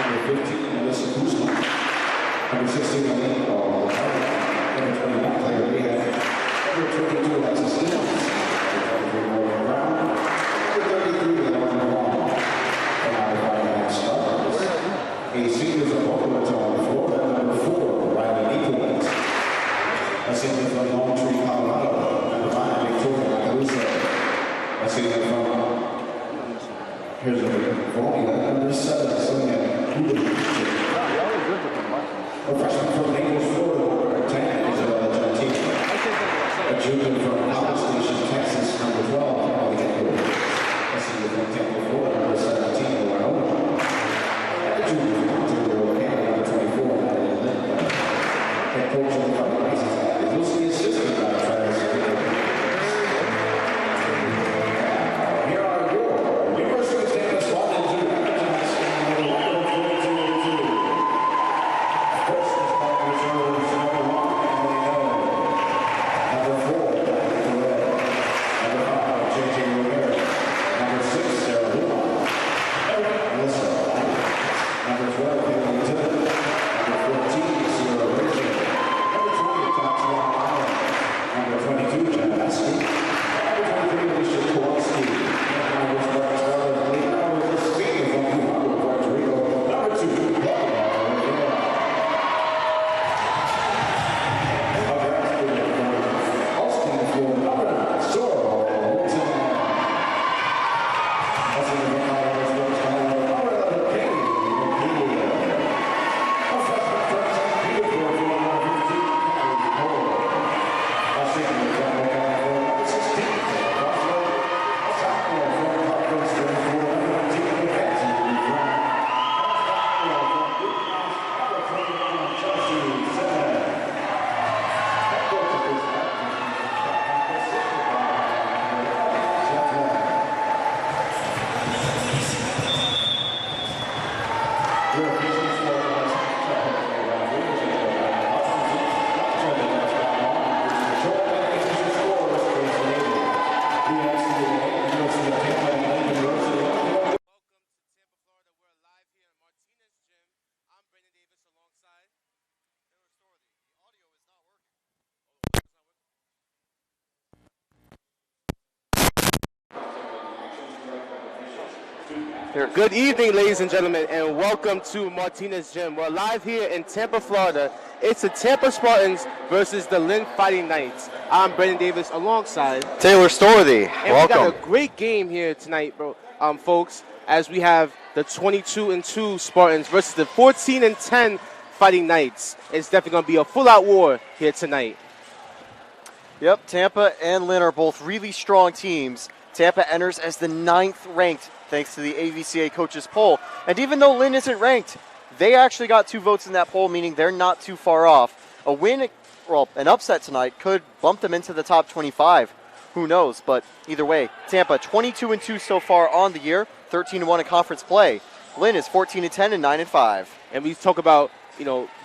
Number 15, Melissa Kuzma. Number 16, Lynn. Number 21, Claire Rehab. Number 22, Alexis Stevens. Number 23, Morgan Brown. Number 33, Lauren Wong. And our Fighting Spartans. A seniors of Volleyball on the floor. Number 4, Riley Nicholas. A senior from Lone Tree, Colorado. Number 5, Victoria Caruso. A senior from here's a Volleyball. Number 7, Sonia Hoover. A freshman from Naples, Florida. 10, Isabella Gentile. A junior from College Station, Texas. Number 12, Emily Edwards. A senior from Tampa, Florida. Number 17, Lauren Owen. And a junior from Ontario, Canada. Number 24, Madeline Lynn. Head coach of the Fighting Races is loosely assisted by Travis. Here are your University of Tampa Spartans who represents number 142. First is Park Reserves, number 1, Emily Nolan. Number 4, Matthew Red. Number 5, J.J. Rivera. Number 6, Sarah Lumar. Melissa White. Number 12, Haley Tillett. Number 14, Sierra Richard. Number 20, Tatiana Allen. Number 22, Jen Baskey. Number 23, Alicia Kowalski. Number 12, Lynn. Number 16, from Cubano, Puerto Rico. Number 2, Volleyball, Rivera. Austin, Florida. Number 9, Sorrel Hilton. Also, the Volleyball Sports Colorado. Number 11, Katie McNeil. A freshman from St. Petersburg, Florida. Number 15, Kylie Cole. A senior from California. Number 16, Buffalo. A sophomore from Parkland Springs, Florida. Number 19, Mackenzie Brown. A sophomore from Blue Cross. Number 21, Chelsea Zimmer. Head coach of this Good evening, ladies and gentlemen, and welcome to Martinez Gym. We're live here in Tampa, Florida. It's the Tampa Spartans versus the Lynn Fighting Knights. I'm Brendan Davis alongside Taylor Storthy. and Welcome. we got a great game here tonight, folks, as we have the 22-2 Spartans versus the 14-10 Fighting Knights. It's definitely going to be a full-out war here tonight. Yep, Tampa and Lynn are both really strong teams. Tampa enters as the 9th ranked thanks to the AVCA coaches poll. And even though Lynn isn't ranked, they actually got 2 votes in that poll, meaning they're not too far off. A win, well, an upset tonight could bump them into the top 25. Who knows? But either way, Tampa 22-2 so far on the year, 13-1 in conference play. Lynn is 14-10 and 9-5. And we talk about,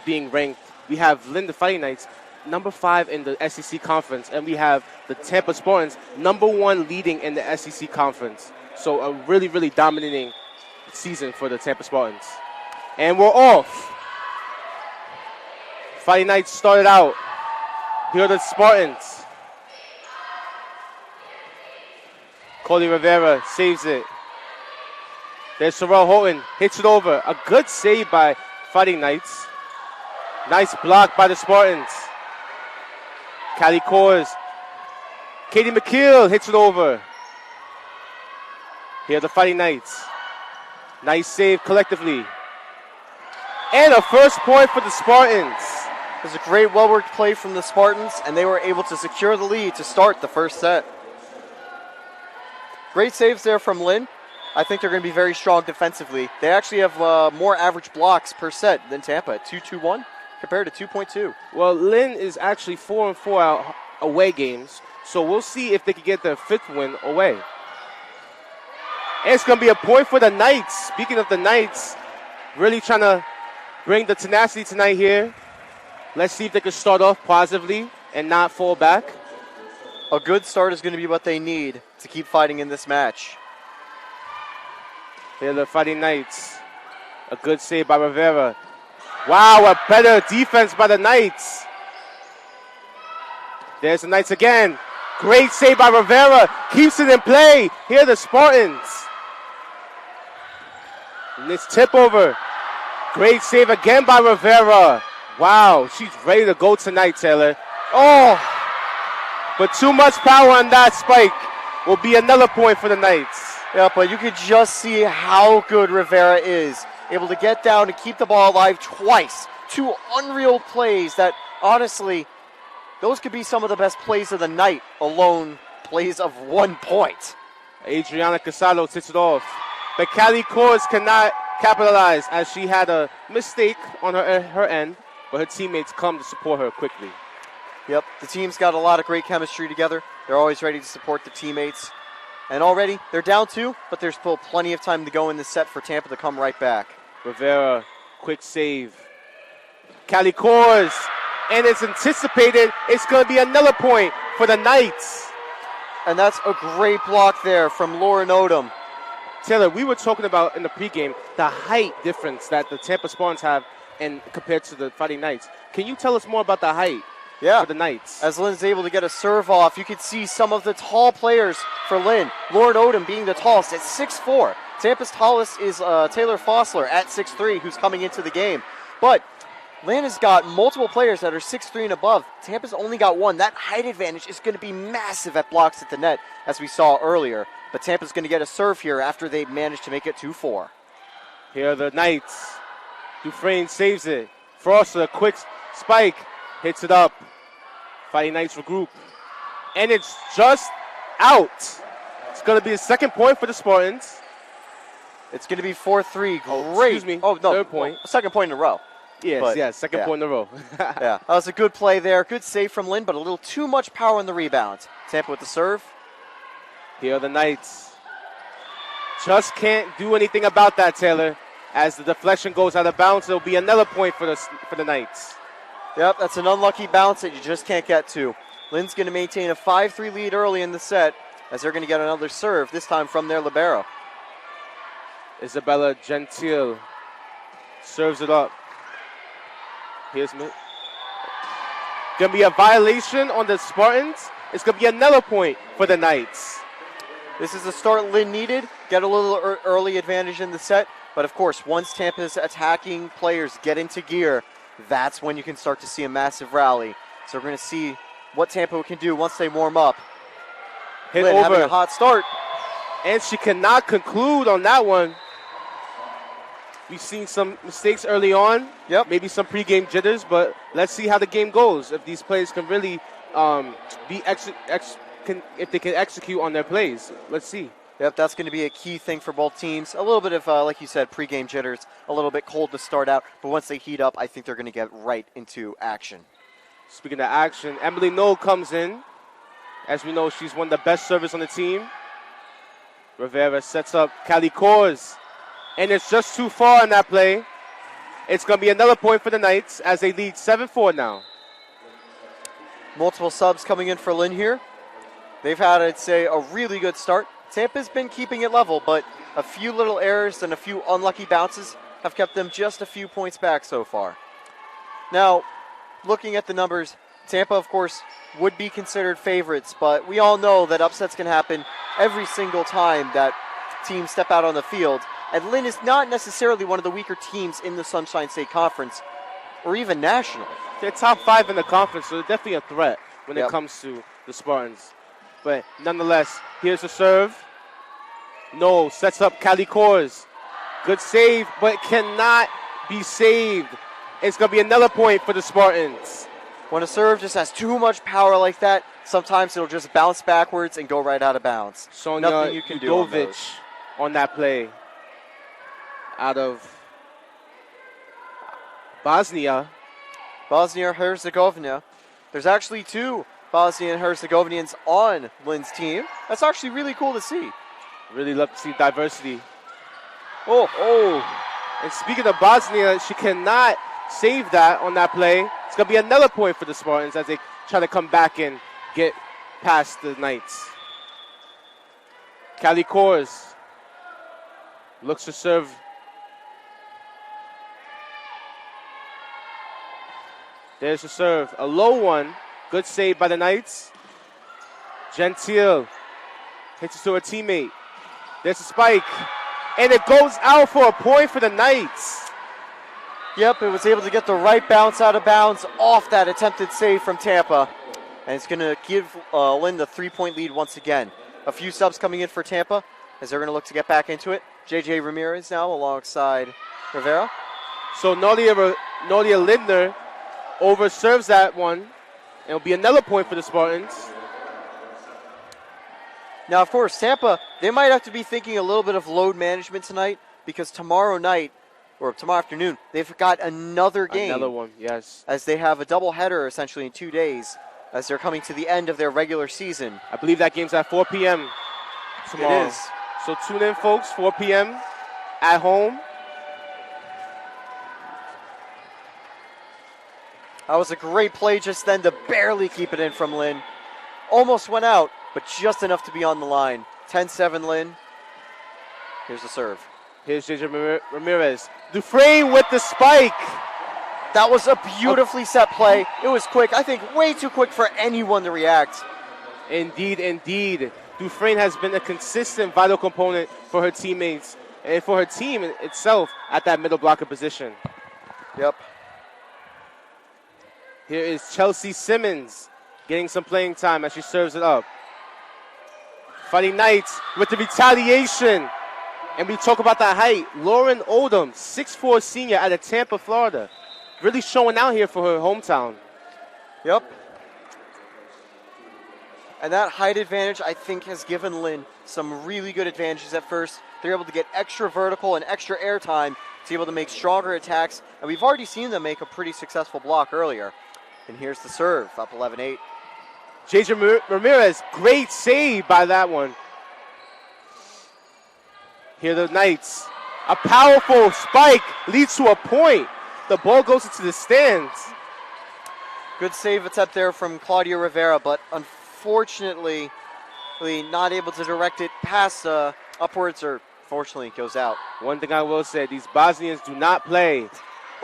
being ranked. We have Lynn, the Fighting Knights, number 5 in the SEC conference, and we have the Tampa Spartans, number 1 leading in the SEC conference. So a really, really dominating season for the Tampa Spartans. And we're off. Fighting Knights started out. Here are the Spartans. Cody Rivera saves it. There's Sorrel Houghton, hits it over. A good save by Fighting Knights. Nice block by the Spartans. Callie Kors. Katie McKeel hits it over. Here are the Fighting Knights. Nice save collectively. And a first point for the Spartans. It was a great, well-worked play from the Spartans, and they were able to secure the lead to start the first set. Great saves there from Lynn. I think they're going to be very strong defensively. They actually have more average blocks per set than Tampa at 2.21 compared to 2.2. Well, Lynn is actually 4-4 out away games, so we'll see if they can get their 5th win away. And it's going to be a point for the Knights. Speaking of the Knights, really trying to bring the tenacity tonight here. Let's see if they can start off positively and not fall back. A good start is going to be what they need to keep fighting in this match. Here are the Fighting Knights. A good save by Rivera. Wow, a better defense by the Knights. There's the Knights again. Great save by Rivera. Keeps it in play. Here are the Spartans. And this tip over. Great save again by Rivera. Wow, she's ready to go tonight, Taylor. Oh, but too much power on that spike. Will be another point for the Knights. Yeah, but you could just see how good Rivera is. Able to get down and keep the ball alive twice. 2 unreal plays that, honestly, those could be some of the best plays of the night. Alone, plays of 1 point. Adriana Casado takes it off. But Callie Kors cannot capitalize as she had a mistake on her end, but her teammates come to support her quickly. Yep, the team's got a lot of great chemistry together. They're always ready to support the teammates. And already, they're down 2, but there's still plenty of time to go in this set for Tampa to come right back. Rivera, quick save. Callie Kors, and it's anticipated. It's going to be another point for the Knights. And that's a great block there from Lauren Odom. Taylor, we were talking about in the pregame the height difference that the Tampa Spartans have compared to the Fighting Knights. Can you tell us more about the height for the Knights? As Lynn's able to get a serve off, you could see some of the tall players for Lynn. Lauren Odom being the tallest at 6'4". Tampa's tallest is Taylor Fossler at 6'3", who's coming into the game. But Lynn has got multiple players that are 6'3" and above. Tampa's only got 1. That height advantage is going to be massive at blocks at the net, as we saw earlier. But Tampa's going to get a serve here after they managed to make it 2-4. Here are the Knights. Dufresne saves it. Foster, quick spike, hits it up. Fighting Knights regroup. And it's just out. It's going to be a second point for the Spartans. It's going to be 4-3. Oh, Great. excuse me. Oh, no. Third point. Second point in a row. Yes, second point in a row. Yeah, that was a good play there. Good save from Lynn, but a little too much power on the rebound. Tampa with the serve. Here are the Knights. Just can't do anything about that, Taylor. As the deflection goes out of bounds, it'll be another point for the Knights. Yep, that's an unlucky bounce that you just can't get to. Lynn's going to maintain a 5-3 lead early in the set as they're going to get another serve, this time from their libero. Isabella Gentile serves it up. Here's me. Going to be a violation on the Spartans. It's going to be another point for the Knights. This is the start Lynn needed. Get a little early advantage in the set. But, of course, once Tampa's attacking players get into gear, that's when you can start to see a massive rally. So we're going to see what Tampa can do once they warm up. Hit Lynn over. having a hot start. And she cannot conclude on that one. We've seen some mistakes early on. Yep. Maybe some pregame jitters, but let's see how the game goes. If these players can really if they can execute on their plays. Let's see. Yep, that's going to be a key thing for both teams. A little bit of, like you said, pregame jitters. A little bit cold to start out, but once they heat up, I think they're going to get right into action. Speaking of action, Emily Knoll comes in. As we know, she's one of the best servers on the team. Rivera sets up Callie Kors. And it's just too far in that play. It's going to be another point for the Knights as they lead 7-4 now. Multiple subs coming in for Lynn here. They've had, I'd say, a really good start. Tampa's been keeping it level, but a few little errors and a few unlucky bounces have kept them just a few points back so far. Now, looking at the numbers, Tampa, of course, would be considered favorites, but we all know that upsets can happen every single time that teams step out on the field. And Lynn is not necessarily one of the weaker teams in the Sunshine State Conference, or even nationally. They're top 5 in the conference, so they're definitely a threat when it comes to the Spartans. But nonetheless, here's the serve. No, sets up Callie Kors. Good save, but cannot be saved. It's going to be another point for the Spartans. When a serve just has too much power like that, sometimes it'll just bounce backwards and go right out of bounds. Sonia Nothing you can do on those. on that play. Out of Bosnia-Herzegovina. There's actually 2 Bosnian Herzegovinians on Lynn's team. That's actually really cool to see. Really love to see diversity. Oh. And speaking of Bosnia, she cannot save that on that play. It's going to be another point for the Spartans as they try to come back and get past the Knights. Callie Kors looks to serve There's the serve. A low one. Good save by the Knights. Gentile hits it to a teammate. There's a spike. And it goes out for a point for the Knights. Yep, it was able to get the right bounce out of bounds off that attempted save from Tampa. And it's going to give Lynn the 3-point lead once again. A few subs coming in for Tampa as they're going to look to get back into it. J.J. Ramirez now alongside Rivera. So Nadia Lindner overserves that one. It'll be another point for the Spartans. Now, of course, Tampa, they might have to be thinking a little bit of load management tonight because tomorrow night, or tomorrow afternoon, they've got another game. Another one, yes. As they have a doubleheader essentially in 2 days as they're coming to the end of their regular season. I believe that game's at 4 p.m. tomorrow. It is. So tune in, folks, 4 p.m. at home. That was a great play just then to barely keep it in from Lynn. Almost went out, but just enough to be on the line. 10-7 Lynn. Here's the serve. Here's J.J. Ramirez. Dufresne with the spike. That was a beautifully set play. It was quick. I think way too quick for anyone to react. Indeed, indeed. Dufresne has been a consistent, vital component for her teammates and for her team itself at that middle blocker position. Yep. Here is Chelsea Simmons getting some playing time as she serves it up. Fighting Knights with the retaliation. And we talk about that height. Lauren Odom, 6'4" senior out of Tampa, Florida. Really showing out here for her hometown. Yep. And that height advantage, I think, has given Lynn some really good advantages at first. They're able to get extra vertical and extra air time to be able to make stronger attacks. And we've already seen them make a pretty successful block earlier. And here's the serve, up 11-8. J.J. Ramirez, great save by that one. Here are the Knights. A powerful spike leads to a point. The ball goes into the stands. Good save attempt there from Claudia Rivera, but unfortunately not able to direct it past upwards, or fortunately it goes out. One thing I will say, these Bosnians do not play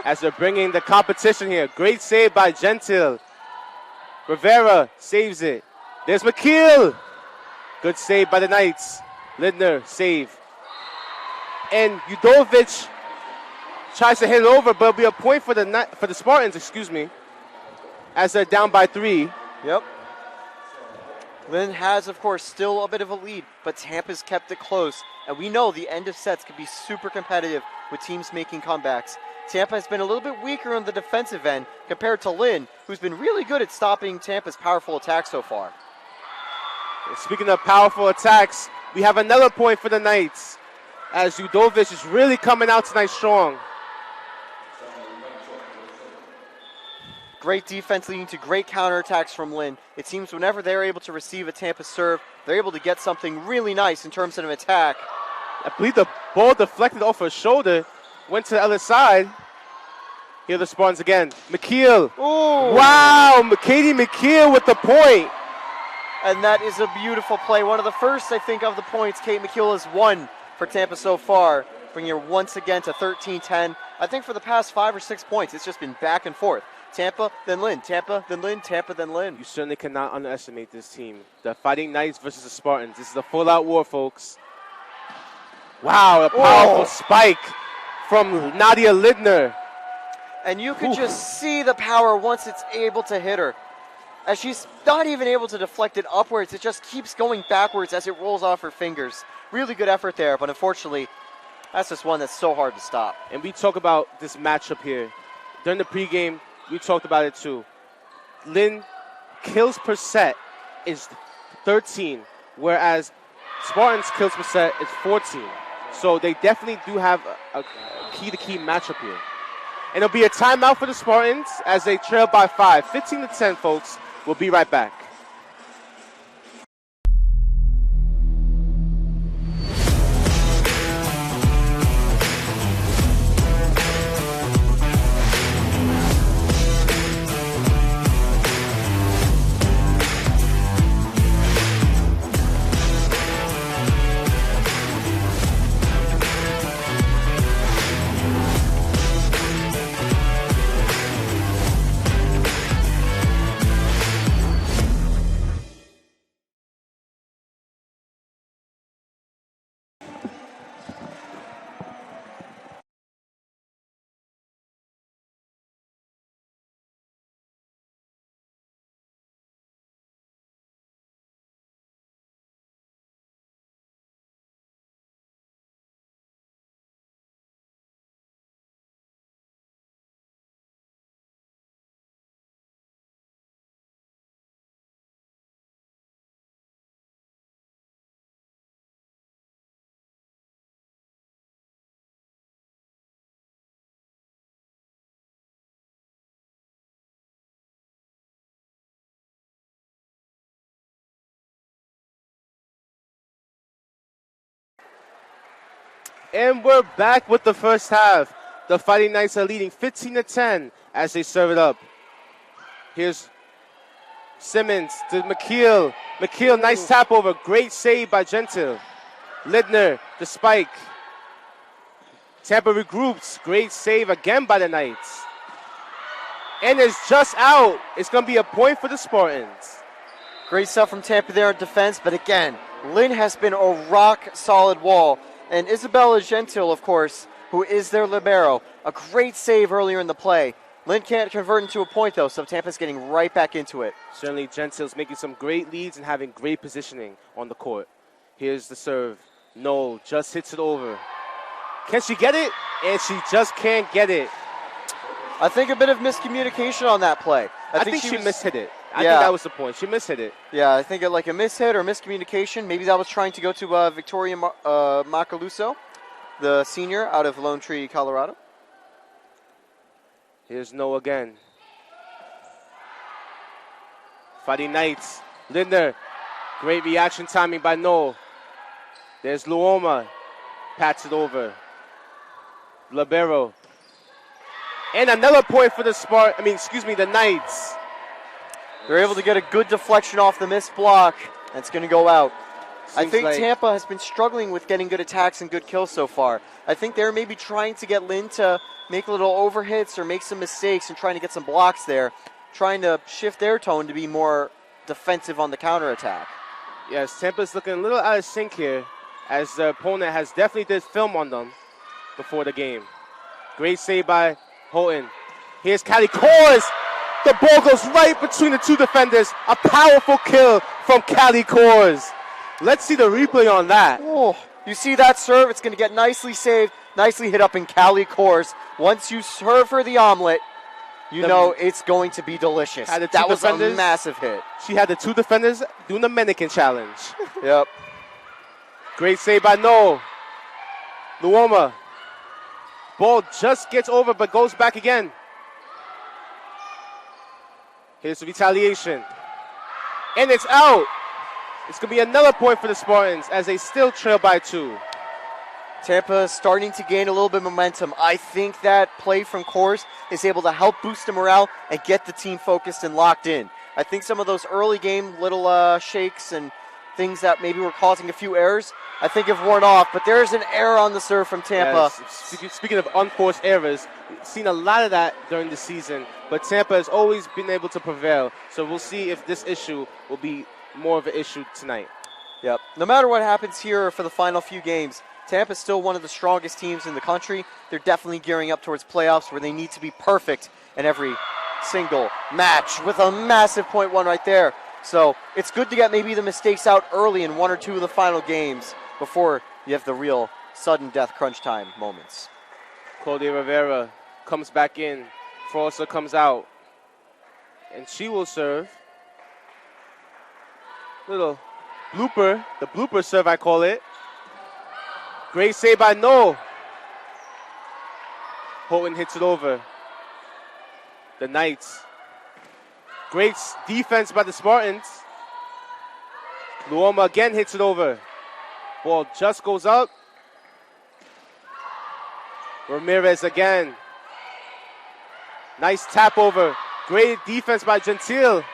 as they're bringing the competition here. Great save by Gentile. Rivera saves it. There's McKeel. Good save by the Knights. Lindner, save. And Udovic tries to hit it over, but it'll be a point for the Spartans, as they're down by 3. Yep. Lynn has, of course, still a bit of a lead, but Tampa's kept it close. And we know the end of sets can be super competitive with teams making comebacks. Tampa has been a little bit weaker on the defensive end compared to Lynn, who's been really good at stopping Tampa's powerful attacks so far. Speaking of powerful attacks, we have another point for the Knights, as Udovic is really coming out tonight strong. Great defense leading to great counterattacks from Lynn. It seems whenever they're able to receive a Tampa serve, they're able to get something really nice in terms of an attack. I believe the ball deflected off her shoulder, went to the other side. Here are the Spartans again. McKeel. Ooh. Wow, Katie McKeel with the point. And that is a beautiful play. One of the first, I think, of the points Kate McKeel has won for Tampa so far, bringing her once again to 13-10. I think for the past 5 or 6 points, it's just been back and forth. Tampa, then Lynn. Tampa, then Lynn. Tampa, then Lynn. You certainly cannot underestimate this team. The Fighting Knights versus the Spartans. This is a full-out war, folks. Wow, a powerful spike from Nadia Lindner. And you can just see the power once it's able to hit her. As she's not even able to deflect it upwards, it just keeps going backwards as it rolls off her fingers. Really good effort there, but unfortunately, that's just one that's so hard to stop. And we talk about this matchup here. During the pregame, we talked about it too. Lynn kills per set is 13, whereas Spartans kills per set is 14. So they definitely do have a key-to-key matchup here. And it'll be a timeout for the Spartans as they trail by 5. 15-10, folks. We'll be right back. And we're back with the first half. The Fighting Knights are leading 15-10 as they serve it up. Here's Simmons to McKeel. McKeel, nice tap over. Great save by Gentile. Lidner, the spike. Tampa regroups. Great save again by the Knights. And it's just out. It's going to be a point for the Spartans. Great stuff from Tampa there in defense, but again, Lynn has been a rock-solid wall. And Isabella Gentile, of course, who is their libero. A great save earlier in the play. Lynn can't convert into a point, though, so Tampa's getting right back into it. Certainly, Gentile's making some great leads and having great positioning on the court. Here's the serve. No, just hits it over. Can she get it? And she just can't get it. I think a bit of miscommunication on that play. I think she mishit it. I think that was the point. She mishit it. Yeah, I think like a mishit or miscommunication. Maybe that was trying to go to Victoria Macaluso, the senior out of Lone Tree, Colorado. Here's No again. Fighting Knights. Lindner. Great reaction timing by No. There's Luoma. Pats it over. Libero. And another point for the Knights. They're able to get a good deflection off the missed block. And it's going to go out. I think Tampa has been struggling with getting good attacks and good kills so far. I think they're maybe trying to get Lynn to make little overhits or make some mistakes and trying to get some blocks there, trying to shift their tone to be more defensive on the counterattack. Yes, Tampa's looking a little out of sync here, as the opponent has definitely did film on them before the game. Great save by Houghton. Here's Callie Kors. The ball goes right between the two defenders. A powerful kill from Callie Kors. Let's see the replay on that. Oh, you see that serve? It's going to get nicely saved, nicely hit up in Callie Kors. Once you serve her the omelet, you know it's going to be delicious. That was a massive hit. She had the two defenders doing the mannequin challenge. Yep. Great save by No. Luoma. Ball just gets over but goes back again. Here's the retaliation. And it's out. It's going to be another point for the Spartans as they still trail by 2. Tampa is starting to gain a little bit of momentum. I think that play from Kors is able to help boost the morale and get the team focused and locked in. I think some of those early game little shakes and things that maybe were causing a few errors, I think have worn off. But there's an error on the serve from Tampa. Yes. Speaking of unforced errors, we've seen a lot of that during the season. But Tampa has always been able to prevail. So we'll see if this issue will be more of an issue tonight. Yep. No matter what happens here for the final few games, Tampa's still one of the strongest teams in the country. They're definitely gearing up towards playoffs where they need to be perfect in every single match with a massive .1 right there. So it's good to get maybe the mistakes out early in 1 or 2 of the final games before you have the real sudden death crunch time moments. Claudia Rivera comes back in. Forza comes out. And she will serve. Little blooper. The blooper serve, I call it. Great save by No. Houghton hits it over. The Knights. Great defense by the Spartans. Luoma again hits it over. Ball just goes up. Ramirez again. Nice tap over. Great defense by Gentile.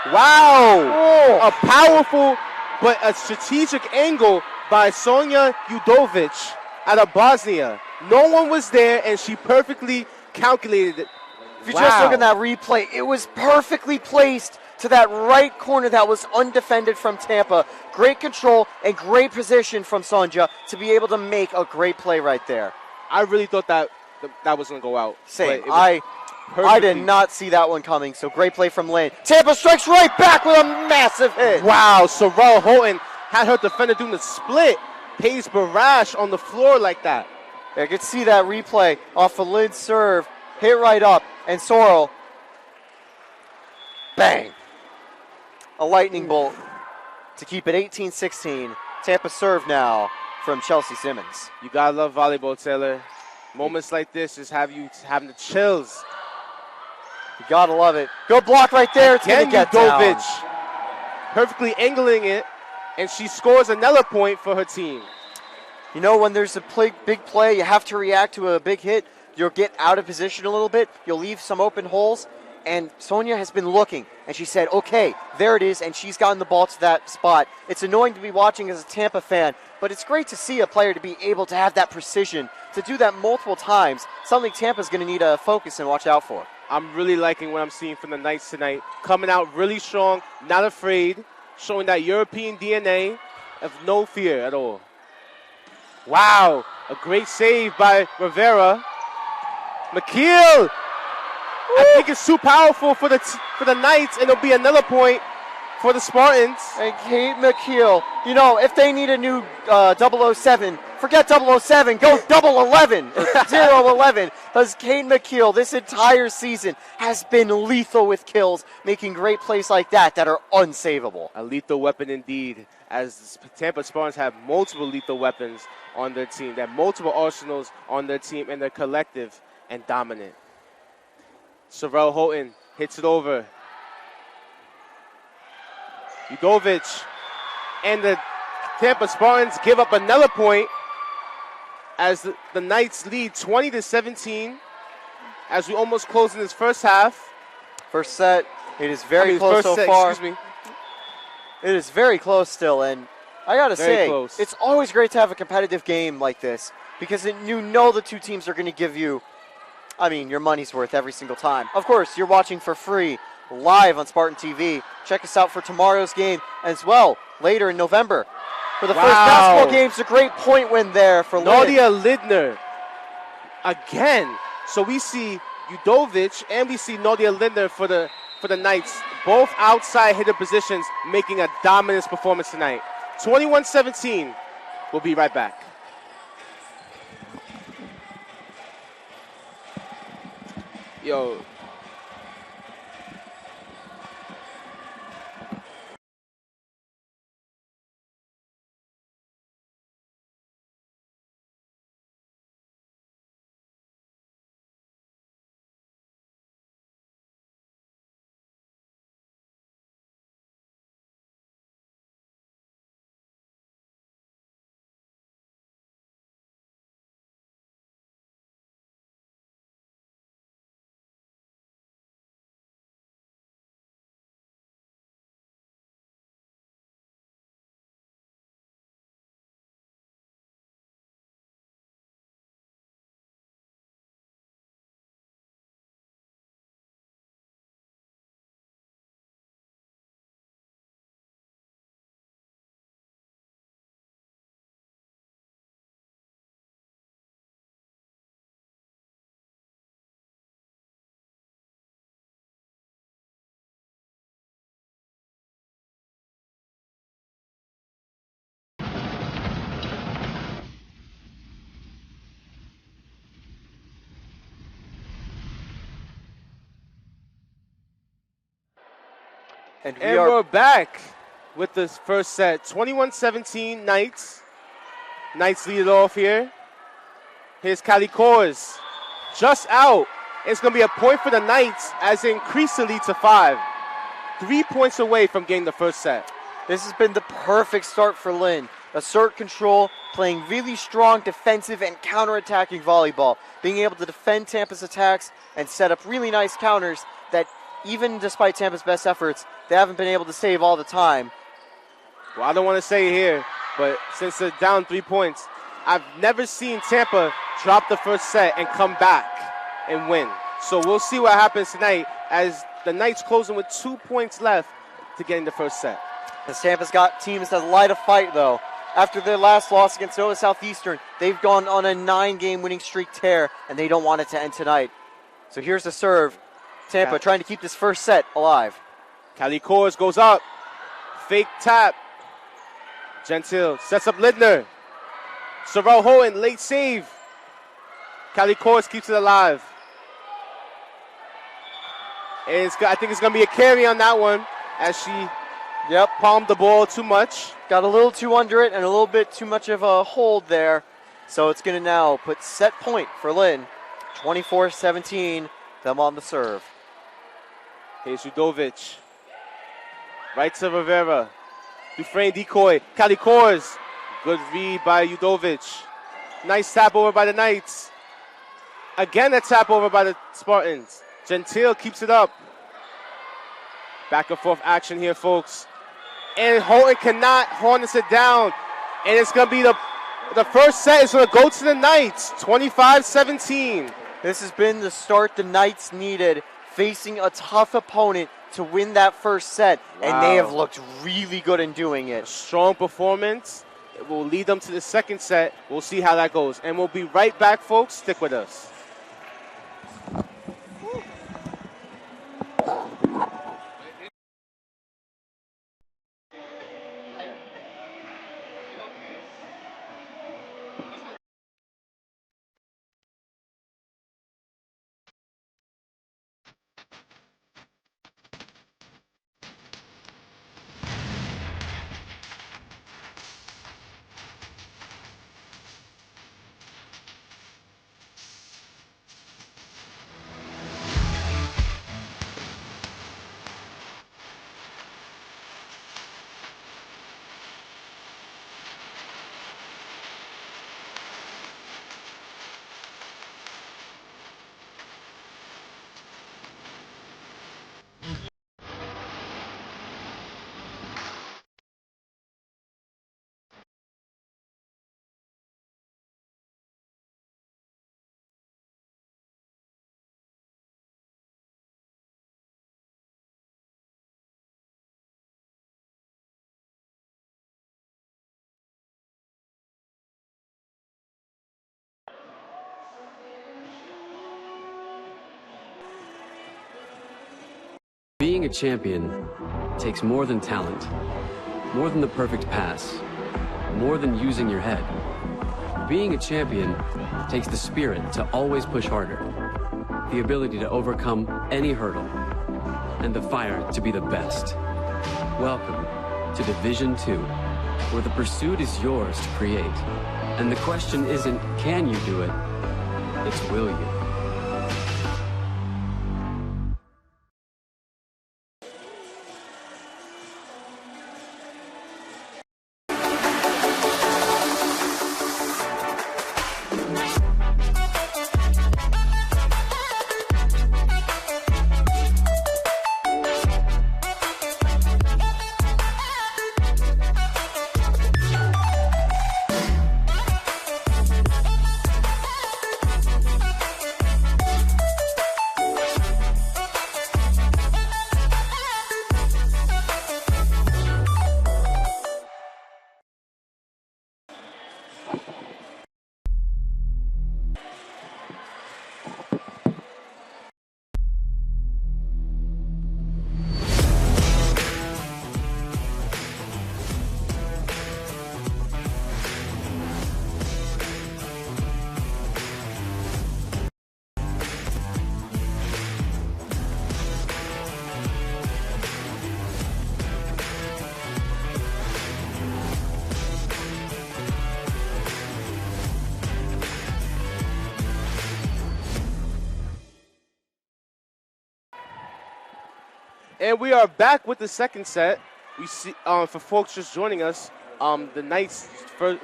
Wow! Oh. A powerful but a strategic angle by Sonja Udovic out of Bosnia. No one was there, and she perfectly calculated it. If you just look at that replay, it was perfectly placed to that right corner that was undefended from Tampa. Great control and great position from Sonja to be able to make a great play right there. I really thought that was going to go out. Same. I did not see that one coming, so great play from Lynn. Tampa strikes right back with a massive hit. Wow, Sorrel Houghton had her defender doing the split. Pays barrage on the floor like that. I could see that replay off of Lynn's serve. Hit right up, and Sorrel, bang. A lightning bolt to keep it 18-16. Tampa serve now from Chelsea Simmons. You gotta love volleyball, Taylor. Moments like this just have you having the chills. You gotta love it. Good block right there. It's gonna get down. Perfectly angling it, and she scores another point for her team. You know, when there's a big play, you have to react to a big hit. You'll get out of position a little bit. You'll leave some open holes. And Sonia has been looking, and she said, okay, there it is, and she's gotten the ball to that spot. It's annoying to be watching as a Tampa fan, but it's great to see a player to be able to have that precision, to do that multiple times, something Tampa's going to need to focus and watch out for. I'm really liking what I'm seeing from the Knights tonight. Coming out really strong, not afraid, showing that European DNA of no fear at all. Wow, a great save by Rivera. McKeel! I think it's too powerful for the Knights, and it'll be another point for the Spartans. And Kate McKeel, you know, if they need a new 007, forget 007, go 011 or 011, because Kate McKeel this entire season has been lethal with kills, making great plays like that are unsavable. A lethal weapon indeed, as the Tampa Spartans have multiple lethal weapons on their team. They have multiple arsenals on their team, and they're collective and dominant. Sorrell Houghton hits it over. Udovic and the Tampa Spartans give up another point as the Knights lead 20-17 as we almost close in this first half. First set, it is very close so far. Excuse me. It is very close still, and I gotta say, it's always great to have a competitive game like this because you know the two teams are going to give you, your money's worth every single time. Of course, you're watching for free live on Spartan TV. Check us out for tomorrow's game as well, later in November. For the first basketball game, it's a great point win there for Lynn. Nadia Lindner again. So we see Udovic and we see Nadia Lindner for the Knights. Both outside hitter positions making a dominant performance tonight. 21-17. We'll be right back. Yo. And we're back with this first set. 21-17 Knights. Knights lead it off here. Here's Cali Kors. Just out. It's going to be a point for the Knights as they increase the lead to 5. 3 points away from getting the first set. This has been the perfect start for Lynn. Assert control, playing really strong defensive and counterattacking volleyball. Being able to defend Tampa's attacks and set up really nice counters that even despite Tampa's best efforts, they haven't been able to save all the time. Well, I don't want to say it here, but since they're down 3 points, I've never seen Tampa drop the first set and come back and win. So we'll see what happens tonight as the Knights closing with 2 points left to get in the first set. As Tampa's got teams that light a fight, though. After their last loss against Nova Southeastern, they've gone on a 9-game winning streak tear, and they don't want it to end tonight. So here's the serve. Tampa trying to keep this first set alive. Cali Kors goes up. Fake tap. Gentile sets up Lindner. Sorrell Houghton, late save. Cali Kors keeps it alive. And I think it's going to be a carry on that one as she palmed the ball too much. Got a little too under it and a little bit too much of a hold there. So it's going to now put set point for Lynn. 24-17, them on the serve. Here's Udovic. Right to Rivera. Dufresne decoy. Cali Kors Good read by Udovic. Nice tap over by the Knights. Again, a tap over by the Spartans. Gentile keeps it up. Back and forth action here, folks. And Houghton cannot harness it down. And it's going to be the first set is going to go to the Knights, 25-17. This has been the start the Knights needed, facing a tough opponent to win that first set, and they have looked really good in doing it. Strong performance. It will lead them to the second set. We'll see how that goes. And we'll be right back, folks. Stick with us. Being a champion takes more than talent, more than the perfect pass, more than using your head. Being a champion takes the spirit to always push harder, the ability to overcome any hurdle, and the fire to be the best. Welcome to Division 2, where the pursuit is yours to create. And the question isn't, can you do it? It's, will you? And we are back with the second set. We see, for folks just joining us, the Knights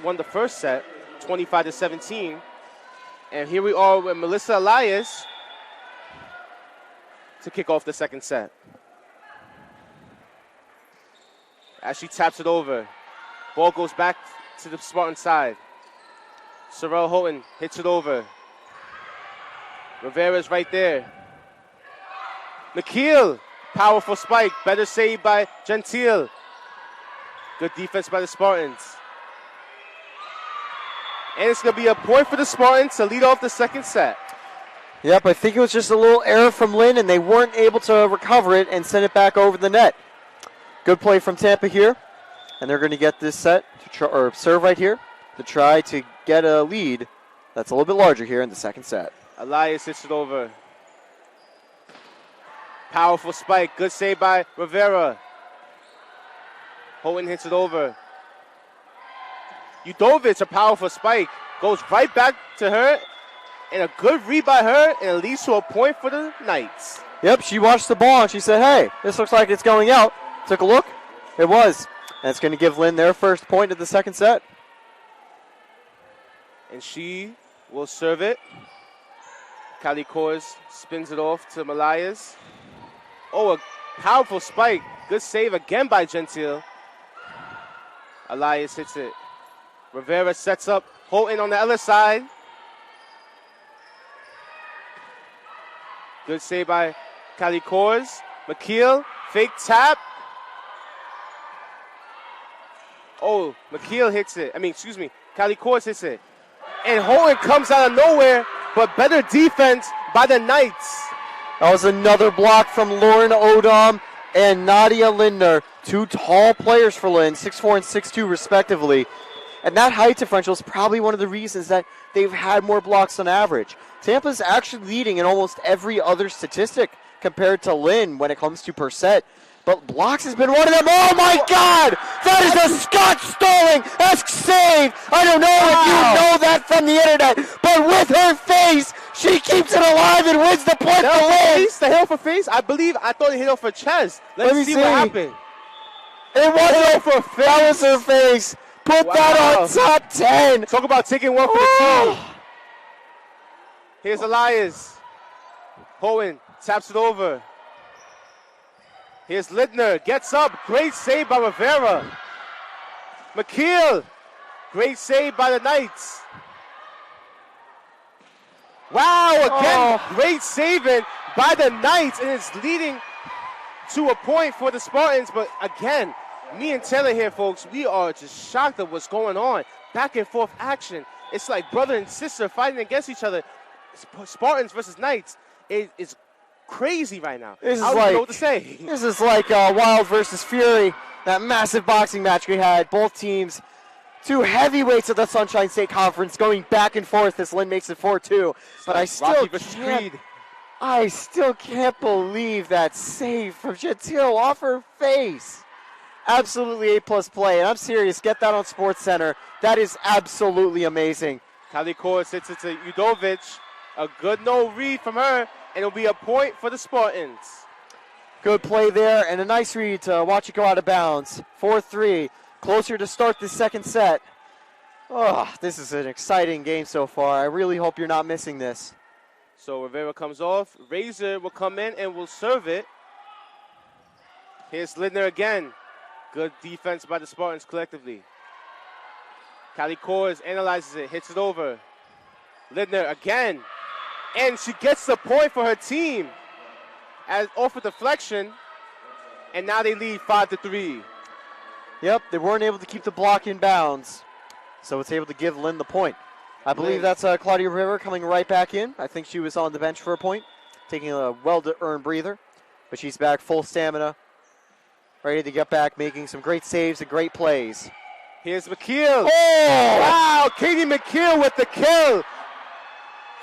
won the first set, 25-17. And here we are with Melissa Elias to kick off the second set. As she taps it over, ball goes back to the Spartan side. Sorrel Houghton hits it over. Rivera's right there. McKeel. Powerful spike. Better save by Gentile. Good defense by the Spartans. And it's going to be a point for the Spartans to lead off the second set. Yep, I think it was just a little error from Lynn, and they weren't able to recover it and send it back over the net. Good play from Tampa here. And they're going to get this set, or serve right here, to try to get a lead that's a little bit larger here in the second set. Elias hits it over. Powerful spike. Good save by Rivera. Houghton hits it over. Udovic, a powerful spike. Goes right back to her. And a good read by her. And it leads to a point for the Knights. Yep, she watched the ball and she said, hey, this looks like it's going out. Took a look. It was. And it's going to give Lynn their first point of the second set. And she will serve it. Kali Kors spins it off to Malayas. Oh, a powerful spike. Good save again by Gentile. Elias hits it. Rivera sets up Holton on the other side. Good save by Kali Kors. McKeel, fake tap. Oh, McKeel hits it. Kali Kors hits it. And Holton comes out of nowhere, but better defense by the Knights. That was another block from Lauren Odom and Nadia Lindner, two tall players for Lynn, 6'4" and 6'2" respectively. And that height differential is probably one of the reasons that they've had more blocks on average. Tampa's actually leading in almost every other statistic compared to Lynn when it comes to per set. But blocks has been one of them. Oh, my God! That is a Scott Starling-esque save! I don't know if you know that from the internet, but with her face, she keeps it alive and wins the point for Lynn! The hit off her face? I thought it hit off her chest. Let me see what happened. It wasn't her face. That was her face. Put that on top 10. Talk about taking one for the team. Here's Elias. Hohen taps it over. Here's Lindner, gets up, great save by Rivera. McKeel, great save by the Knights. Wow, again, great saving by the Knights, and it's leading to a point for the Spartans. But again, me and Taylor here, folks, we are just shocked at what's going on. Back and forth action. It's like brother and sister fighting against each other. Spartans versus Knights. It is crazy right now. I don't know what to say. This is like Wild versus Fury, that massive boxing match we had. Both teams, two heavyweights of the Sunshine State Conference, going back and forth as Lynn makes it 4-2. But I still can't believe that save from Gentile off her face. Absolutely A+ play, and I'm serious. Get that on SportsCenter. That is absolutely amazing. Kali Kors hits it to Udovic. A good no read from her. And it'll be a point for the Spartans. Good play there, and a nice read to watch it go out of bounds. 4-3, closer to start the second set. Oh, this is an exciting game so far. I really hope you're not missing this. So Rivera comes off. Razor will come in and will serve it. Here's Lindner again. Good defense by the Spartans collectively. Kali Kors analyzes it, hits it over. Lindner again. And she gets the point for her team as off a deflection. And now they lead 5-3. Yep, they weren't able to keep the block in bounds. So it's able to give Lynn the point. I believe that's Claudia River coming right back in. I think she was on the bench for a point, taking a well-earned breather. But she's back full stamina, ready to get back, making some great saves and great plays. Here's McKeel. Oh! Wow, Katie McKeel with the kill.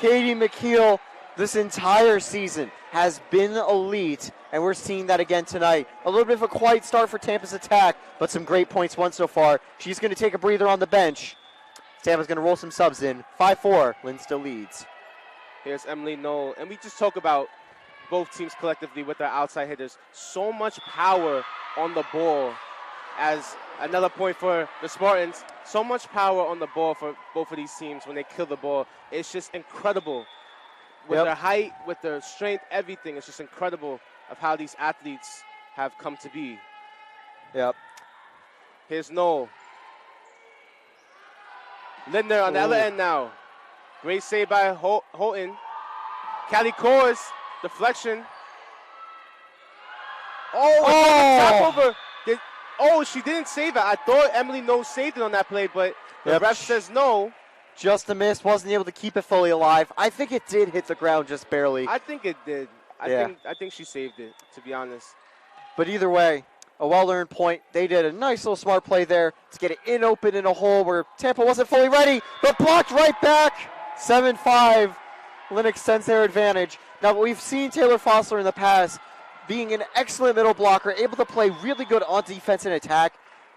Katie McKeel, this entire season, has been elite, and we're seeing that again tonight. A little bit of a quiet start for Tampa's attack, but some great points won so far. She's going to take a breather on the bench. Tampa's going to roll some subs in. 5-4, Lynn still leads. Here's Emily Knoll, and we just talk about both teams collectively with their outside hitters. So much power on the ball. As another point for the Spartans, so much power on the ball for both of these teams when they kill the ball. It's just incredible. With their height, with their strength, everything. It's just incredible of how these athletes have come to be. Yep. Here's Knoll. Lindner on the other end now. Great save by Houghton. Kali Kors, deflection. Tap over. She didn't save it. I thought Emily Knoll saved it on that play, but the ref says no. Just a miss. Wasn't able to keep it fully alive. I think it did hit the ground just barely. I think it did. I think she saved it, to be honest. But either way, a well-earned point. They did a nice little smart play there to get it in open in a hole where Tampa wasn't fully ready, but blocked right back. 7-5. Lynn extends their advantage. Now, we've seen Taylor Fossler in the past being an excellent middle blocker, able to play really good on defense and attack,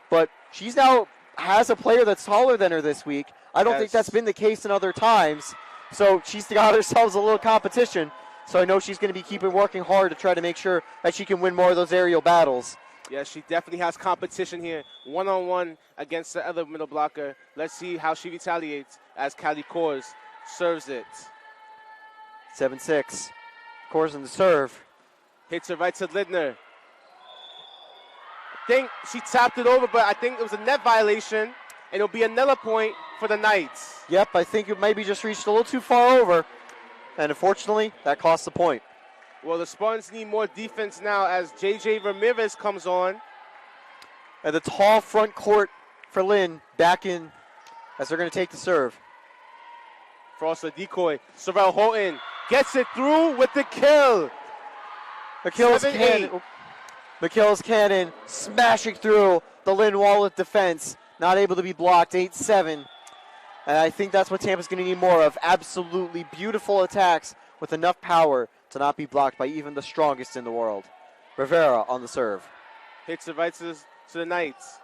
but she's now has a player that's taller than her this week. I don't think that's been the case in other times, so she's got herself a little competition, so I know she's going to be working hard to try to make sure that she can win more of those aerial battles. Yeah, she definitely has competition here. One-on-one against the other middle blocker. Let's see how she retaliates as Callie Kors serves it. 7-6. Kors in the serve. Hits it right to Lidner. I think she tapped it over, but I think it was a net violation, and it'll be another point for the Knights. Yep, I think it maybe just reached a little too far over, and unfortunately, that cost the point. Well, the Spartans need more defense now as J.J. Ramirez comes on. And the tall front court for Lynn back in as they're going to take the serve. Frost a decoy. Sorrel Houghton gets it through with the kill. McKill's cannon smashing through the Lynn wall of defense. Not able to be blocked, 8-7. And I think that's what Tampa's going to need more of. Absolutely beautiful attacks with enough power to not be blocked by even the strongest in the world. Rivera on the serve. Hits it right to the Knights.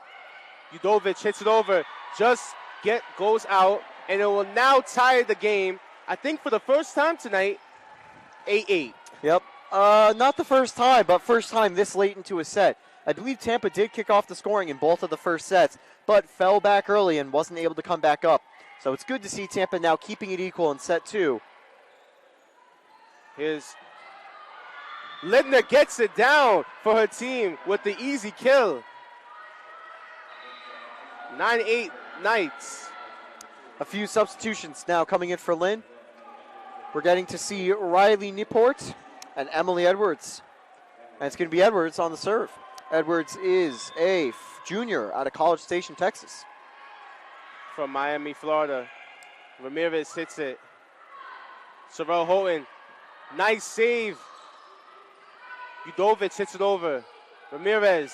Udovic hits it over. Goes out, and it will now tie the game. I think for the first time tonight, 8-8. Yep. Not the first time, but first time this late into a set. I believe Tampa did kick off the scoring in both of the first sets, but fell back early and wasn't able to come back up. So it's good to see Tampa now keeping it equal in set 2. Here's Lidner gets it down for her team with the easy kill. 9-8 Knights. A few substitutions now coming in for Lynn. We're getting to see Riley Niport and Emily Edwards. And it's going to be Edwards on the serve. Edwards is a junior out of College Station, Texas. From Miami, Florida. Ramirez hits it. Sorrel Houghton. Nice save. Udovic hits it over. Ramirez.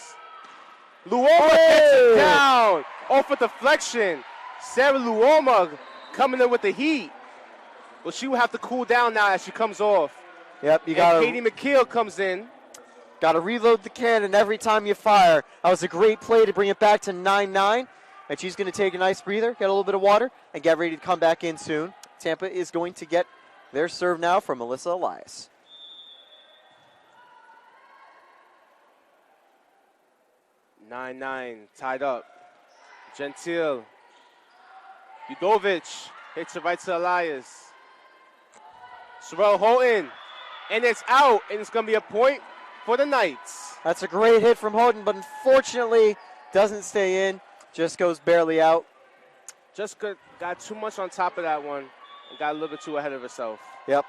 Luoma gets it down. Off a deflection. Sarah Luoma coming in with the heat. Well, she will have to cool down now as she comes off. Yep, you got Katie McKeel comes in. Got to reload the cannon every time you fire. That was a great play to bring it back to 9-9. And she's going to take a nice breather, get a little bit of water, and get ready to come back in soon. Tampa is going to get their serve now from Melissa Elias. 9-9, tied up. Gentile. Udovic hits it right to Elias. Sorrel Houghton. And it's out, and it's going to be a point for the Knights. That's a great hit from Houghton, but unfortunately doesn't stay in. Just goes barely out. Just got too much on top of that one and got a little bit too ahead of herself. Yep.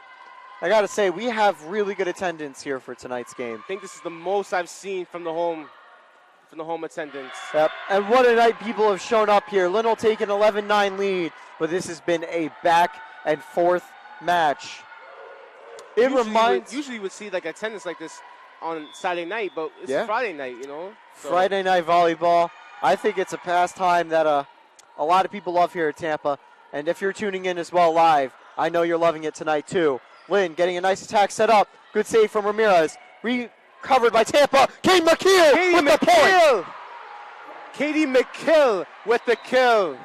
I got to say, we have really good attendance here for tonight's game. I think this is the most I've seen from the home attendance. Yep. And what a night people have shown up here. Lynn will take an 11-9 lead, but this has been a back and forth match. Usually you would see like attendance like this on Saturday night, but it's Friday night, you know. So. Friday night volleyball. I think it's a pastime that a lot of people love here at Tampa. And if you're tuning in as well live, I know you're loving it tonight too. Lynn getting a nice attack set up. Good save from Ramirez. Recovered by Tampa. Katie McKeel with the point. Katie McKeel with the kill.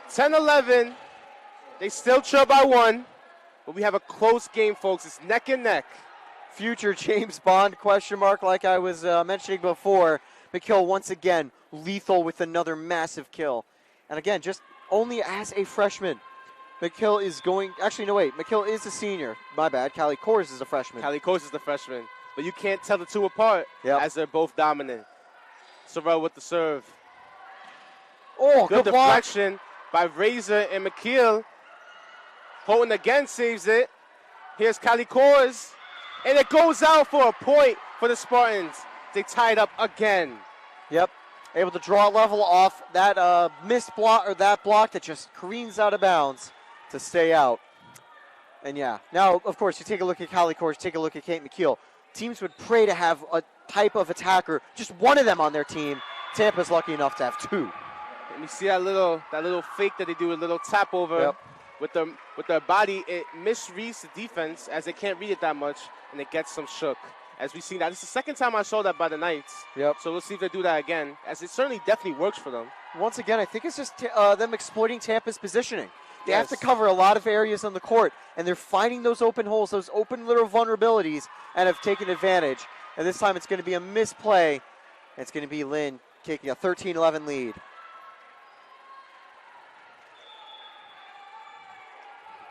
10-11. They still trail by 1. But we have a close game, folks. It's neck and neck. Future James Bond question mark, like I was mentioning before. McKill once again lethal with another massive kill. And again, just only as a freshman. McKill is going, actually no wait, McKill is a senior. My bad, Callie Kors is a freshman. Callie Kors is the freshman. But you can't tell the two apart as they're both dominant. Sorrel with the serve. Oh, good block. deflection by Razor and McKeel. Houghton again saves it. Here's Callie Kors. And it goes out for a point for the Spartans. They tied up again. Yep. Able to draw a level off that missed block, or that block that just careens out of bounds to stay out. And yeah, now of course you take a look at Callie Kors, take a look at Kate McKeel. Teams would pray to have a type of attacker, just one of them on their team. Tampa's lucky enough to have 2. And you see that little fake that they do, a little tap over with their body. It misreads the defense as they can't read it that much, and it gets them shook. As we've seen that. This is the second time I saw that by the Knights. Yep. So we'll see if they do that again, as it certainly definitely works for them. Once again, I think it's just them exploiting Tampa's positioning. They have to cover a lot of areas on the court, and they're finding those open holes, those open little vulnerabilities, and have taken advantage. and this time it's going to be a misplay. It's going to be Lynn taking a 13-11 lead.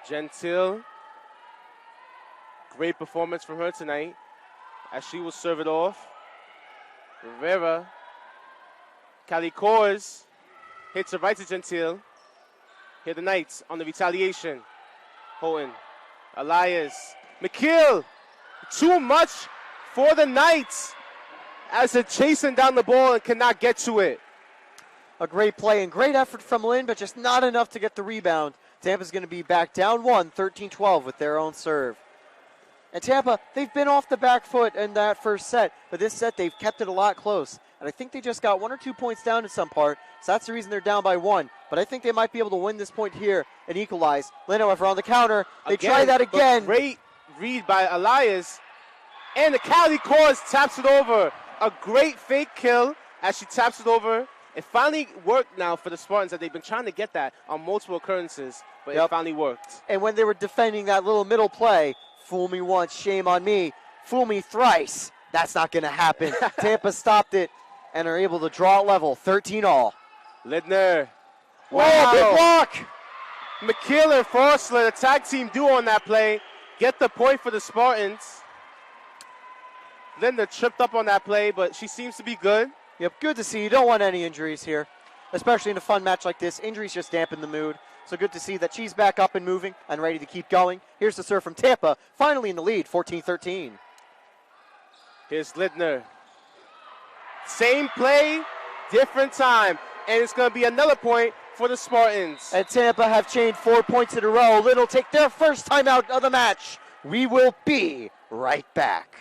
Gentile. Great performance from her tonight as she will serve it off. Rivera. Callie Kors hits it right to Gentile. Here the Knights on the retaliation. Houghton. Elias. McKeel. Too much for the Knights as they're chasing down the ball and cannot get to it. A great play and great effort from Lynn, but just not enough to get the rebound. Tampa's going to be back down 1, 13-12 with their own serve. And Tampa, they've been off the back foot in that first set, but this set they've kept it a lot close. And I think they just got 1 or 2 points down in some part, so that's the reason they're down by 1. But I think they might be able to win this point here and equalize. Lynn, however, on the counter, they try that again. Great read by Elias, and the Callie Kors taps it over. A great fake kill as she taps it over. It finally worked now for the Spartans that they've been trying to get that on multiple occurrences, but it finally worked. And when they were defending that little middle play, fool me once, shame on me. Fool me thrice, that's not going to happen. Tampa stopped it and are able to draw it level, 13-all. Lidner. Wow, big block. McKeel and Forstler, the tag team duo on that play, get the point for the Spartans. Linda tripped up on that play, but she seems to be good. Yep, good to see. You don't want any injuries here, especially in a fun match like this. Injuries just dampen the mood. So good to see that she's back up and moving and ready to keep going. Here's the serve from Tampa, finally in the lead, 14-13. Here's Lidner. Same play, different time. And it's going to be another point for the Spartans. And Tampa have chained 4 points in a row. Lynn will take their first time out of the match. We will be right back.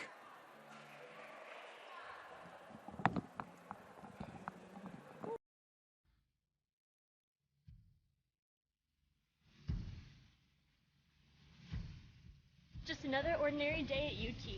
Just another ordinary day at UT.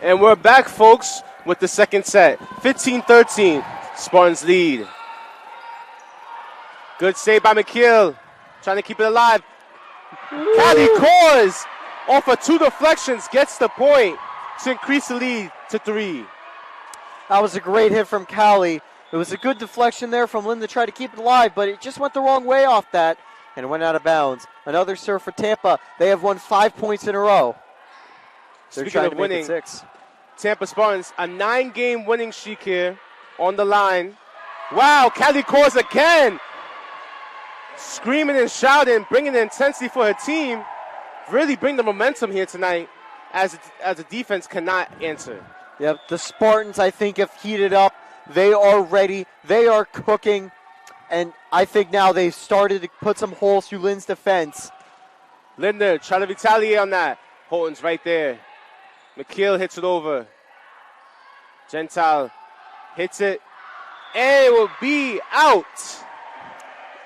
And we're back, folks, with the second set. 15-13, Spartans lead. Good save by McKeel, trying to keep it alive. Callie Kors, off of 2 deflections, gets the point to increase the lead to 3. That was a great hit from Callie. It was a good deflection there from Lynn to try to keep it alive, but it just went the wrong way off that and went out of bounds. Another serve for Tampa. They have won 5 points in a row. They're Speaking trying of to make winning, it 6. Tampa Spartans, a 9-game winning streak here on the line. Wow, Callie Kors again. Screaming and shouting, bringing the intensity for her team. Really bring the momentum here tonight as the defense cannot answer. Yep, the Spartans, I think, have heated up. They are ready. They are cooking. And I think now they've started to put some holes through Lynn's defense. Linder trying to retaliate on that. Houghton's right there. McKeel hits it over. Gentile hits it. And it will be out.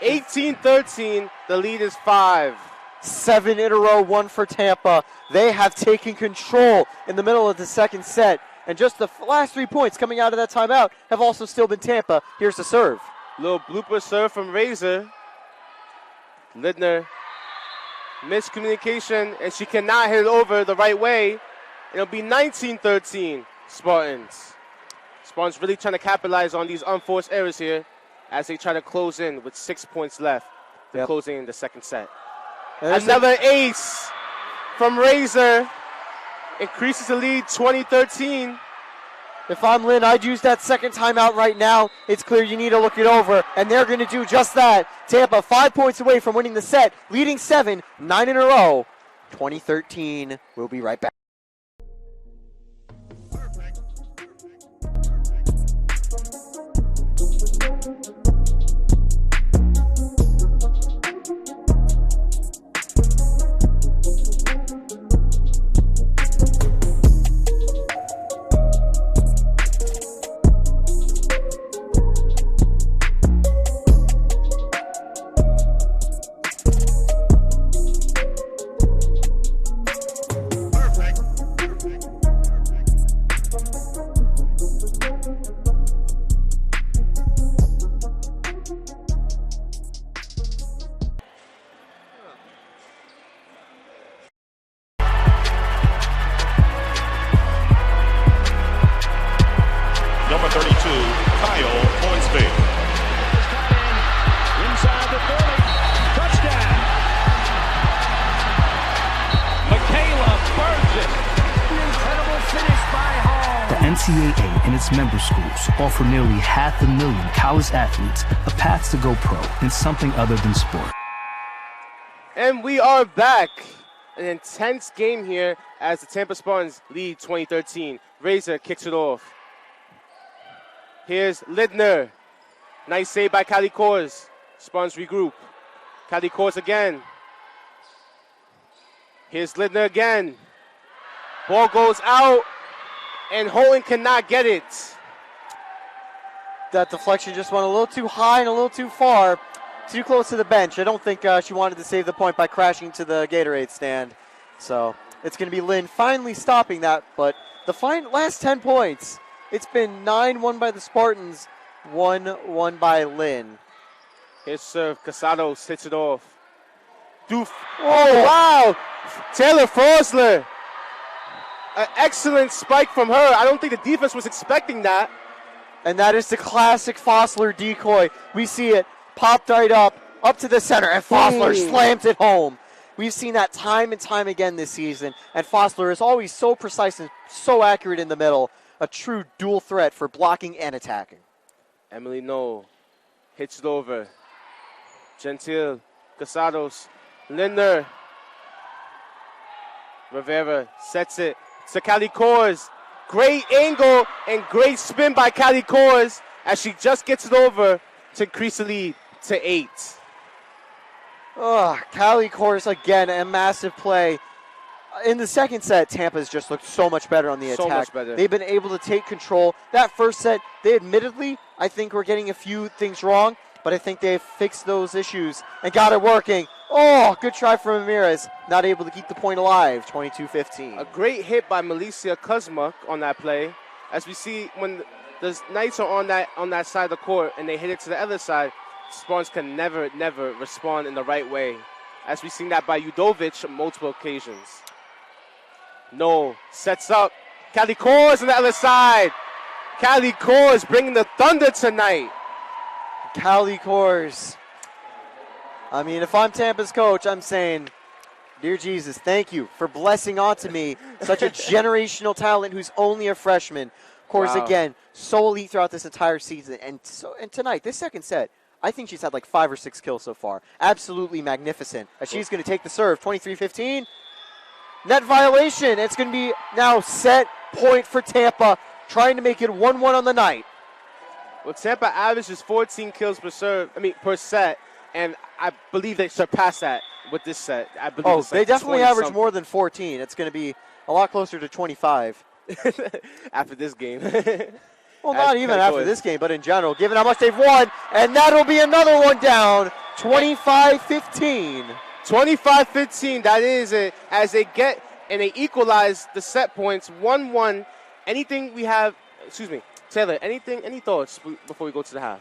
18-13. The lead is 5. 7 in a row, 1 for Tampa. They have taken control in the middle of the second set. And just the last 3 points coming out of that timeout have also still been Tampa. Here's the serve. Little blooper serve from Razor. Lidner. Miscommunication, and she cannot hit it over the right way. It'll be 19-13, Spartans. Spartans really trying to capitalize on these unforced errors here as they try to close in with 6 points left to closing in the second set. Another ace from Razor. Increases the lead 20-13. If I'm Lynn, I'd use that second timeout right now. It's clear you need to look it over, and they're going to do just that. Tampa 5 points away from winning the set, leading 7, 9 in a row. 2013. We'll be right back. Number 32, Kyle Hornsby. Inside the 30. Touchdown. Michaela Burgess. The incredible finish by Hall. The NCAA and its member schools offer nearly 500,000 college athletes a path to go pro in something other than sport. And we are back. An intense game here as the Tampa Spartans lead 2013. Razor kicks it off. Here's Lidner. Nice save by Callie Kors. Spartans regroup. Callie Kors again. Here's Lidner again. Ball goes out, and Holden cannot get it. That deflection just went a little too high and a little too far. Too close to the bench. I don't think she wanted to save the point by crashing to the Gatorade stand. So it's going to be Lynn finally stopping that. But the last 10 points, it's been 9 won by the Spartans, 1 won by Lynn. Here's serve. Casados hits it off. Oh, wow. Taylor Forsler. An excellent spike from her. I don't think the defense was expecting that. And that is the classic Fossler decoy. We see it popped right up to the center, and Fossler slams it home. We've seen that time and time again this season, and Fossler is always so precise and so accurate in the middle. A true dual threat for blocking and attacking. Emily Knoll hits it over. Gentile, Casados, Lindner. Rivera sets it to Callie Kors. Great angle and great spin by Callie Kors as she just gets it over to increase the lead to 8. Callie Kors again, a massive play. In the second set, Tampa's just looked so much better on the attack. So much better. They've been able to take control. That first set, they admittedly, I think, were getting a few things wrong, but I think they've fixed those issues and got it working. Oh, good try from Ramirez. Not able to keep the point alive, 22-15. A great hit by Milicia Kuzma on that play. As we see, when the Knights are on that side of the court and they hit it to the other side, Spartans can never respond in the right way. As we've seen that by Udovic on multiple occasions. No, sets up. Callie Kors on the other side. Callie Kors bringing the thunder tonight. Callie Kors. I mean, if I'm Tampa's coach, I'm saying, dear Jesus, thank you for blessing onto me such a generational talent who's only a freshman. Kors, again, so elite throughout this entire season. And tonight, this second set, I think she's had like 5 or 6 kills so far. Absolutely magnificent. As she's going to take the serve, 23-15. Net violation. It's going to be now set point for Tampa, trying to make it 1-1 on the night. Well, Tampa averages 14 kills per set, and I believe they surpassed that with this set. I believe they definitely average more than 14. It's going to be a lot closer to 25. After this game. Well, not even after this game, but in general, given how much they've won, and that'll be another one down, 25-15. 25-15, that is it, as they get and they equalize the set points, 1-1. Taylor, any thoughts before we go to the half?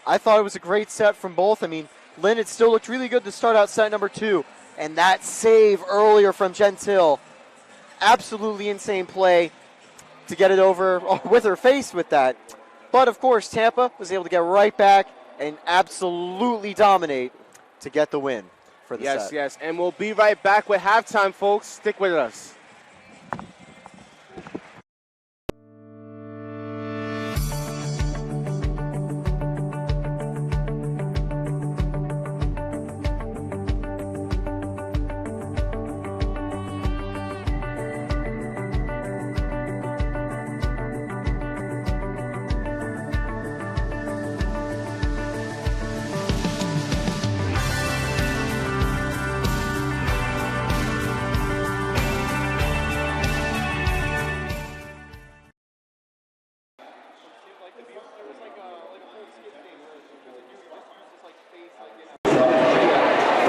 I thought it was a great set from both. I mean, Lynn, it still looked really good to start out set number 2, and that save earlier from Gentile, absolutely insane play to get it over with her face with that. But, of course, Tampa was able to get right back and absolutely dominate to get the win. for the Yes, set. yes. And we'll be right back with halftime, folks. Stick with us.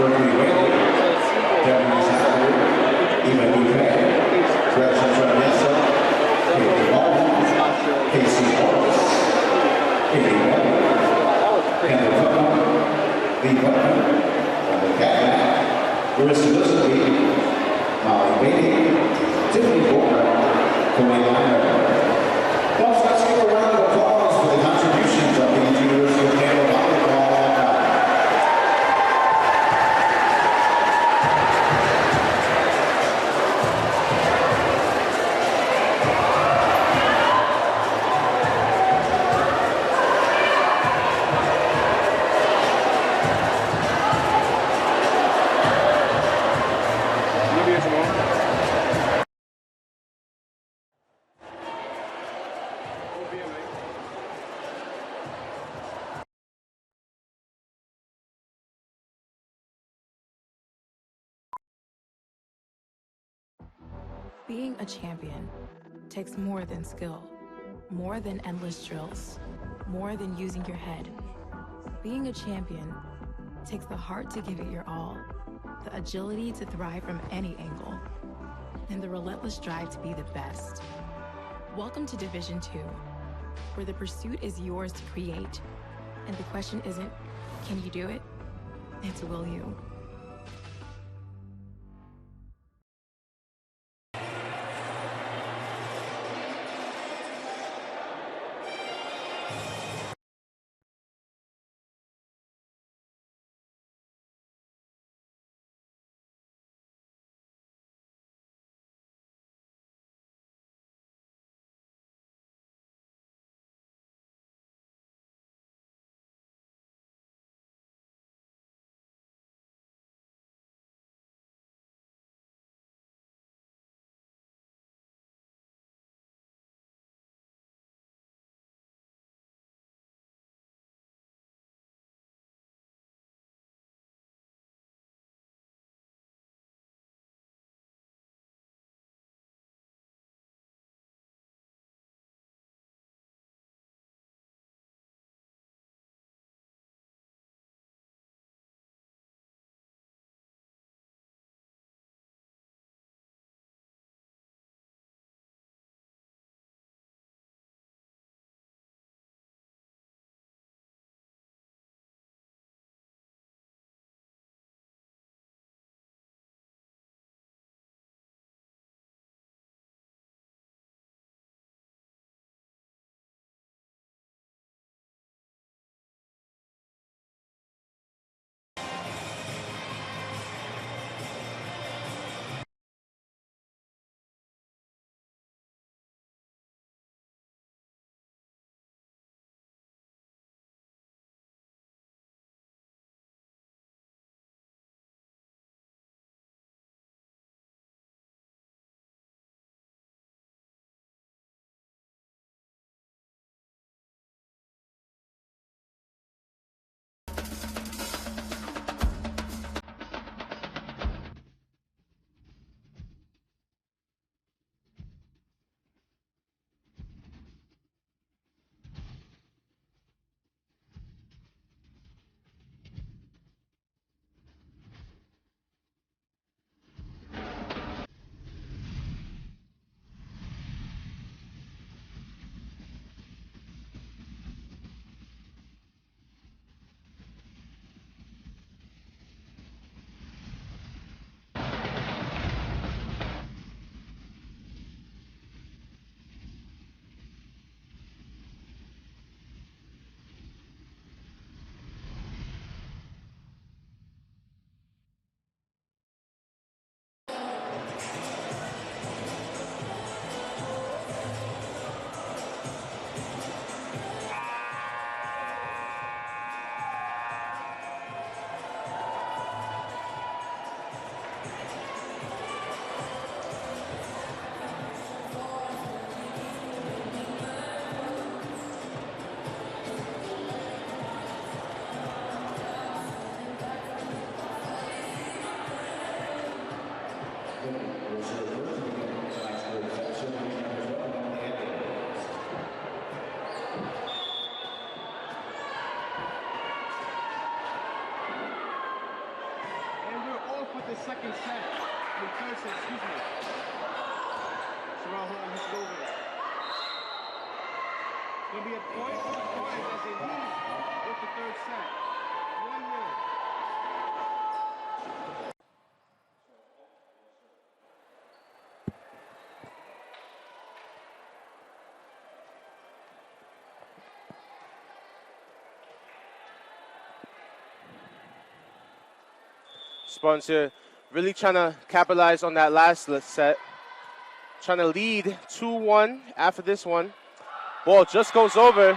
Berkeley Whaley, Deputy Secretary, Eva Buffet, Gretchen Travessa, Katie Baldwin, Casey Morris, Katie Baldwin, Kendall Putnam, Lee Putnam, Brenda Catman, Marissa Lisby, Molly Beatty, Tiffany Bora, Chloe Liner. Now let's give a round of applause for the contributions of the University of Tampa Volleyball alumni. Being a champion takes more than skill, more than endless drills, more than using your head. Being a champion takes the heart to give it your all, the agility to thrive from any angle, and the relentless drive to be the best. Welcome to Division 2, where the pursuit is yours to create, and the question isn't, can you do it? It's will you? second set. Third set, excuse me. Sherrod Holton hits it over. It'll be a point for the Spartans as they lead with the third set. 1-0. Spartans here really trying to capitalize on that last set. Trying to lead 2-1 after this one. Ball just goes over.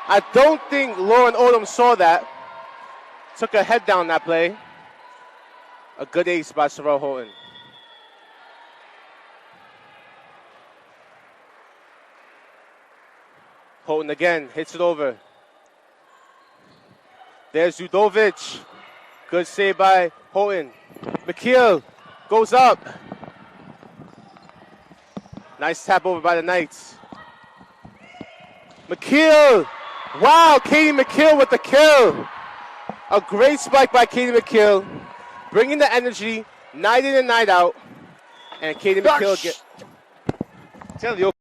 I don't think Lauren Odom saw that. Took a head down that play. A good ace by Sherrod Holton. Holton again, hits it over. There's Zudovic. Good save by Holton. McKeel goes up. Nice tap over by the Knights. McKeel. Wow, Katie McKeel with the kill. A great spike by Katie McKeel. Bringing the energy, night in and night out. And Katie McKeel get. Tell you.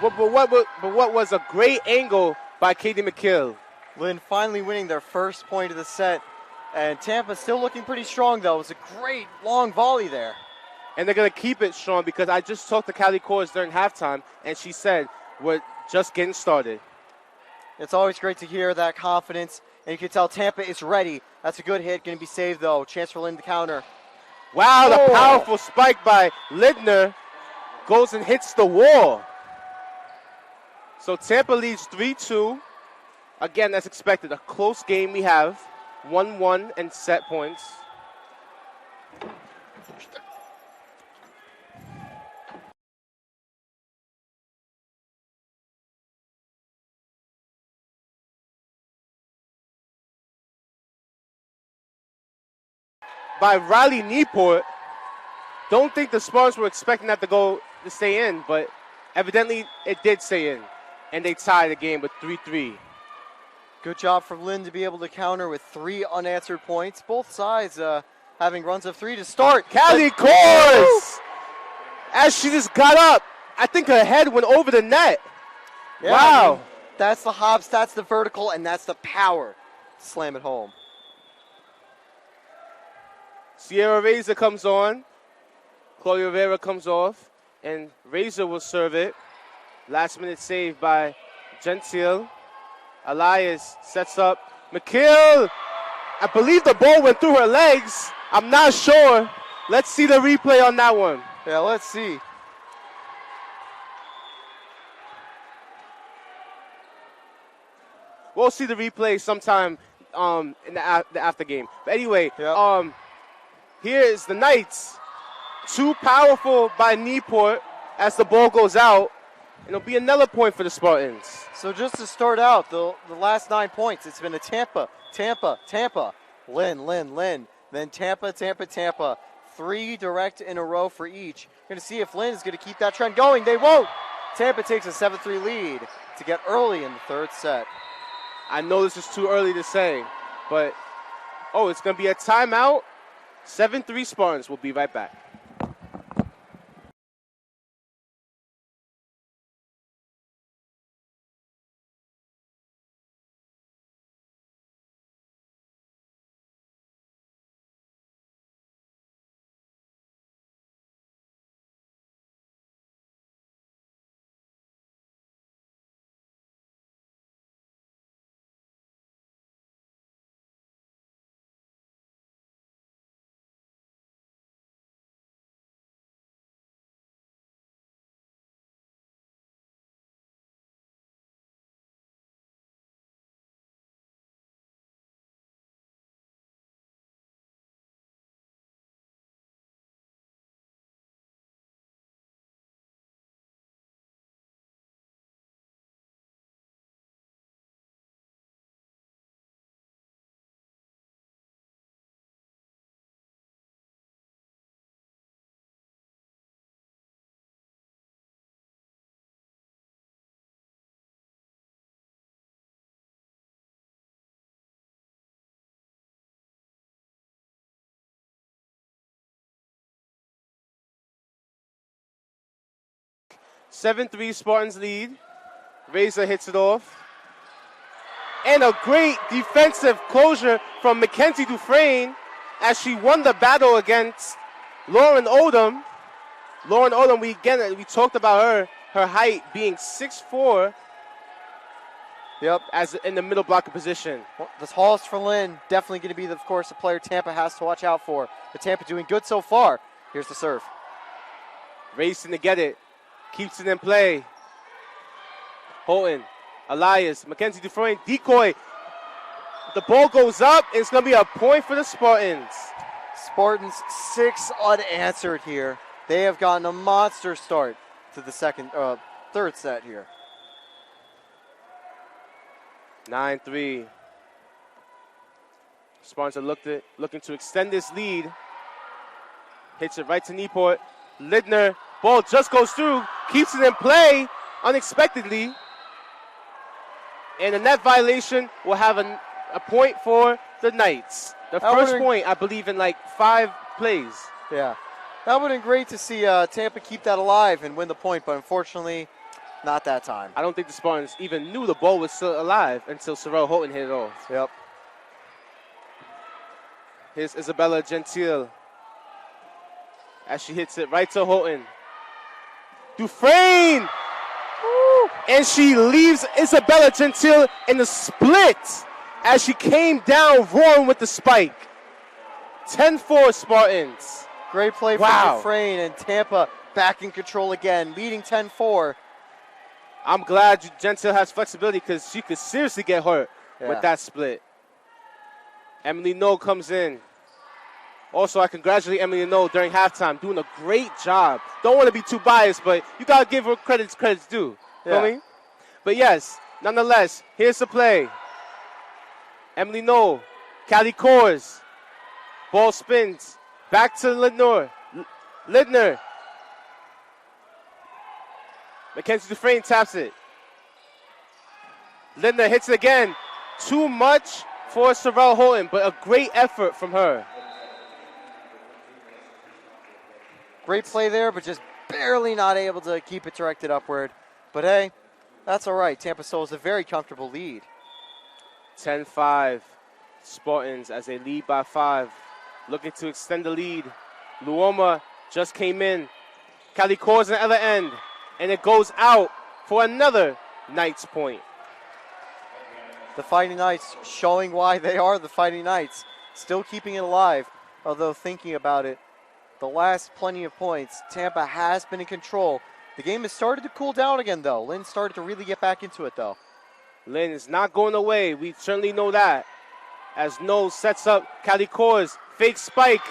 But what was a great angle by Katie McKeel. Lynn finally winning their first point of the set. And Tampa still looking pretty strong, though. It was a great long volley there. And they're going to keep it strong because I just talked to Callie Kors during halftime, and she said, we're just getting started. It's always great to hear that confidence. And you can tell Tampa is ready. That's a good hit. Going to be saved, though. Chance for Lynn to counter. Wow, the powerful spike by Lindner goes and hits the wall. So Tampa leads 3-2. Again, as expected, a close game we have. 1-1 and set points. By Riley Nieport. Don't think the Spartans were expecting that to stay in, but evidently it did stay in. And they tie the game with 3-3. Good job from Lynn to be able to counter with 3 unanswered points. Both sides having runs of 3 to start. Callie Kors! As she just got up, I think her head went over the net. Yeah, wow. I mean, that's the hops, that's the vertical, and that's the power to slam it home. Sierra Razor comes on. Claudia Rivera comes off. And Razor will serve it. Last minute save by Gentile. Elias sets up. McKeel. I believe the ball went through her legs. I'm not sure. Let's see the replay on that one. Yeah, let's see. We'll see the replay sometime in the after game. But anyway, here is the Knights. Too powerful by Nieport as the ball goes out. It'll be another point for the Spartans. So just to start out, the last 9 points, it's been a Tampa, Lynn, then Tampa. 3 direct in a row for each. We're going to see if Lynn is going to keep that trend going. They won't. Tampa takes a 7-3 lead to get early in the third set. I know this is too early to say, but, it's going to be a timeout. 7-3 Spartans. We'll be right back. 7-3 Spartans lead. Razor hits it off. And a great defensive closure from Mackenzie Dufresne as she won the battle against Lauren Odom. Lauren Odom, we talked about her height being 6'4". Yep. As in the middle blocker position. Well, the tallest for Lynn, definitely going to be, of course, a player Tampa has to watch out for. But Tampa doing good so far. Here's the serve. Racing to get it. Keeps it in play. Houghton, Elias, Mackenzie Dufresne, decoy. The ball goes up, and it's going to be a point for the Spartans. Spartans 6 unanswered here. They have gotten a monster start to the third set here. 9-3. Spartans are looking to extend this lead. Hits it right to Newport. Lidner, ball just goes through, keeps it in play unexpectedly. And a net violation will have a point for the Knights. The first point, I believe, in like 5 plays. Yeah. That would have been great to see Tampa keep that alive and win the point, but unfortunately, not that time. I don't think the Spartans even knew the ball was still alive until Sorrel Houghton hit it off. Yep. Here's Isabella Gentile as she hits it right to Houghton. Dufresne! Woo! And she leaves Isabella Gentile in the split as she came down roaring with the spike. 10-4 Spartans. Great play from Dufresne, and Tampa back in control again, leading 10-4. I'm glad Gentile has flexibility because she could seriously get hurt with that split. Emily No comes in. Also, I congratulate Emily No during halftime, doing a great job. Don't want to be too biased, but you got to give her credit's due. Feel me? But yes, nonetheless, here's the play. Emily No, Callie Kors. Ball spins. Back to Lidner. Lidner. Mackenzie Dufresne taps it. Lidner hits it again. Too much for Sorrel Houghton, but a great effort from her. Great play there, but just barely not able to keep it directed upward. But hey, that's all right. Tampa still has a very comfortable lead. 10-5 Spartans as they lead by 5. Looking to extend the lead. Luoma just came in. Callie Kors on the other end. And it goes out for another Knights point. The Fighting Knights showing why they are the Fighting Knights. Still keeping it alive, although thinking about it, the last plenty of points, Tampa has been in control. The game has started to cool down again, though. Lynn started to really get back into it, though. Lynn is not going away. We certainly know that. As No sets up Callie Kors. Fake spike.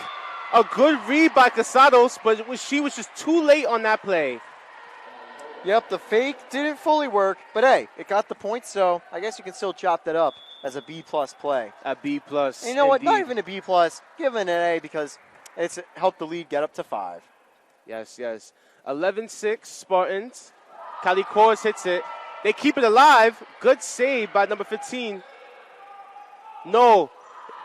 A good read by Casados, but she was just too late on that play. Yep, the fake didn't fully work, but hey, it got the point, so I guess you can still chop that up as a B-plus play. A B+. And you know what? Not even a B+. Give it an A because it's helped the lead get up to 5. Yes. 11-6 Spartans. Callie Kors hits it. They keep it alive. Good save by number 15. No.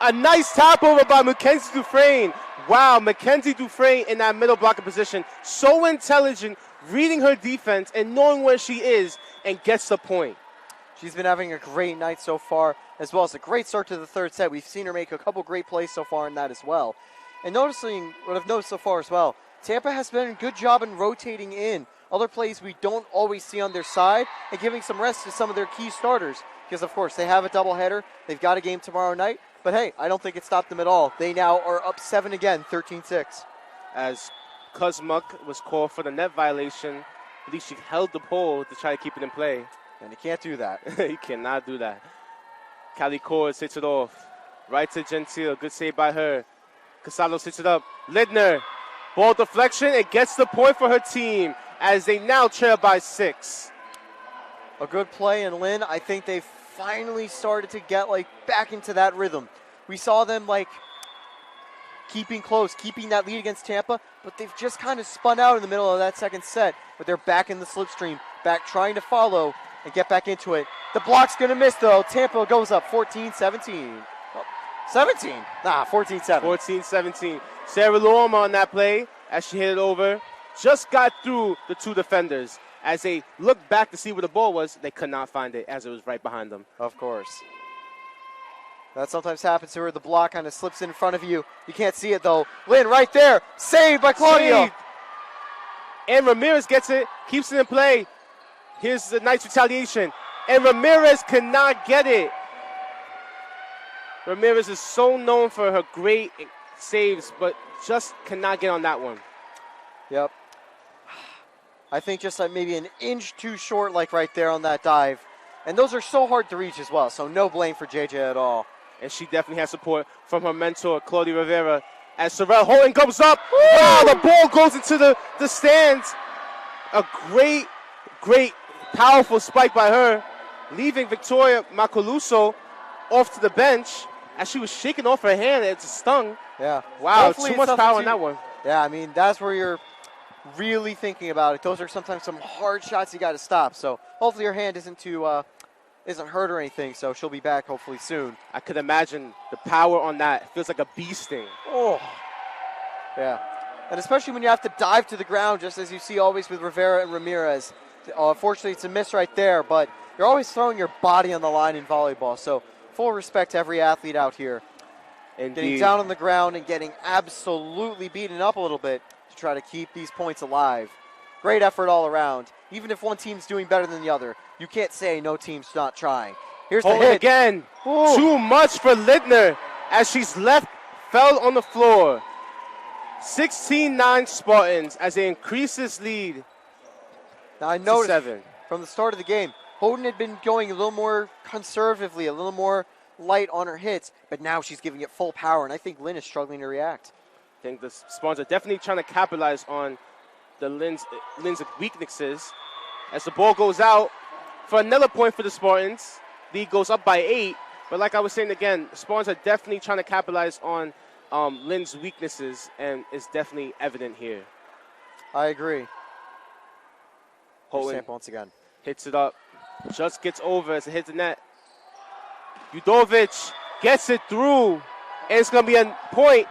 A nice tap over by Mackenzie Dufresne. Wow, Mackenzie Dufresne in that middle blocker position. So intelligent, reading her defense and knowing where she is, and gets the point. She's been having a great night so far, as well as a great start to the third set. We've seen her make a couple great plays so far in that as well. And noticing what I've noticed so far as well, Tampa has done a good job in rotating in other plays we don't always see on their side and giving some rest to some of their key starters. Because, of course, they have a doubleheader. They've got a game tomorrow night. But, hey, I don't think it stopped them at all. They now are up 7 again, 13-6. As Kuzmuk was called for the net violation, at least she held the pole to try to keep it in play. And you can't do that. You cannot do that. Callie Kors hits it off. Right to Gentile. Good save by her. Casados hits it up. Lidner. Ball deflection. It gets the point for her team as they now trail by 6. A good play, and Lynn, I think they finally started to get back into that rhythm. We saw them keeping close, keeping that lead against Tampa, but they've just kind of spun out in the middle of that second set. But they're back in the slipstream, back trying to follow and get back into it. The block's going to miss, though. Tampa goes up 14-17. 17? Nah, 14-7. 14-17. Sarah Luoma on that play as she hit it over. Just got through the 2 defenders. As they looked back to see where the ball was, they could not find it as it was right behind them. Of course. That sometimes happens to her. The block kind of slips in front of you. You can't see it, though. Lynn right there. Saved by Claudia. Saved. And Ramirez gets it, keeps it in play. Here's the Knights retaliation. And Ramirez cannot get it. Ramirez is so known for her great saves, but just cannot get on that one. Yep. I think just like maybe an inch too short, like right there on that dive. And those are so hard to reach as well, so no blame for JJ at all. And she definitely has support from her mentor, Claudia Rivera. As Sorrel Holton comes up, wow, the ball goes into the stands. A great, powerful spike by her, leaving Victoria Macaluso off to the bench as she was shaking off her hand. It stung. Yeah. Wow, Hopefully too much power on that one. Yeah, I mean, that's where you're really thinking about it. Those are sometimes some hard shots you got to stop. So hopefully her hand isn't hurt or anything. So she'll be back hopefully soon. I could imagine the power on that. It feels like a bee sting. Oh, yeah. And especially when you have to dive to the ground, just as you see always with Rivera and Ramirez. Unfortunately, it's a miss right there, but you're always throwing your body on the line in volleyball. So full respect to every athlete out here. Indeed. Getting down on the ground and getting absolutely beaten up a little bit to try to keep these points alive. Great effort all around. Even if one team's doing better than the other, you can't say no team's not trying. Here's the hit. Again. Ooh. Too much for Lindner as she's fell on the floor. 16-9 Spartans as they increase this lead. Now I noticed 7. from the start of the game, Holden had been going a little more conservatively, a little more light on her hits, but now she's giving it full power, and I think Lynn is struggling to react. I think the Spartans are definitely trying to capitalize on the Lynn's weaknesses. As the ball goes out for another point for the Spartans. Lead goes up by 8, but like I was saying again, Spartans are definitely trying to capitalize on Lynn's weaknesses, and it's definitely evident here. I agree. Holden once again hits it up, just gets over as it hits the net. Udovic gets it through, and it's going to be a point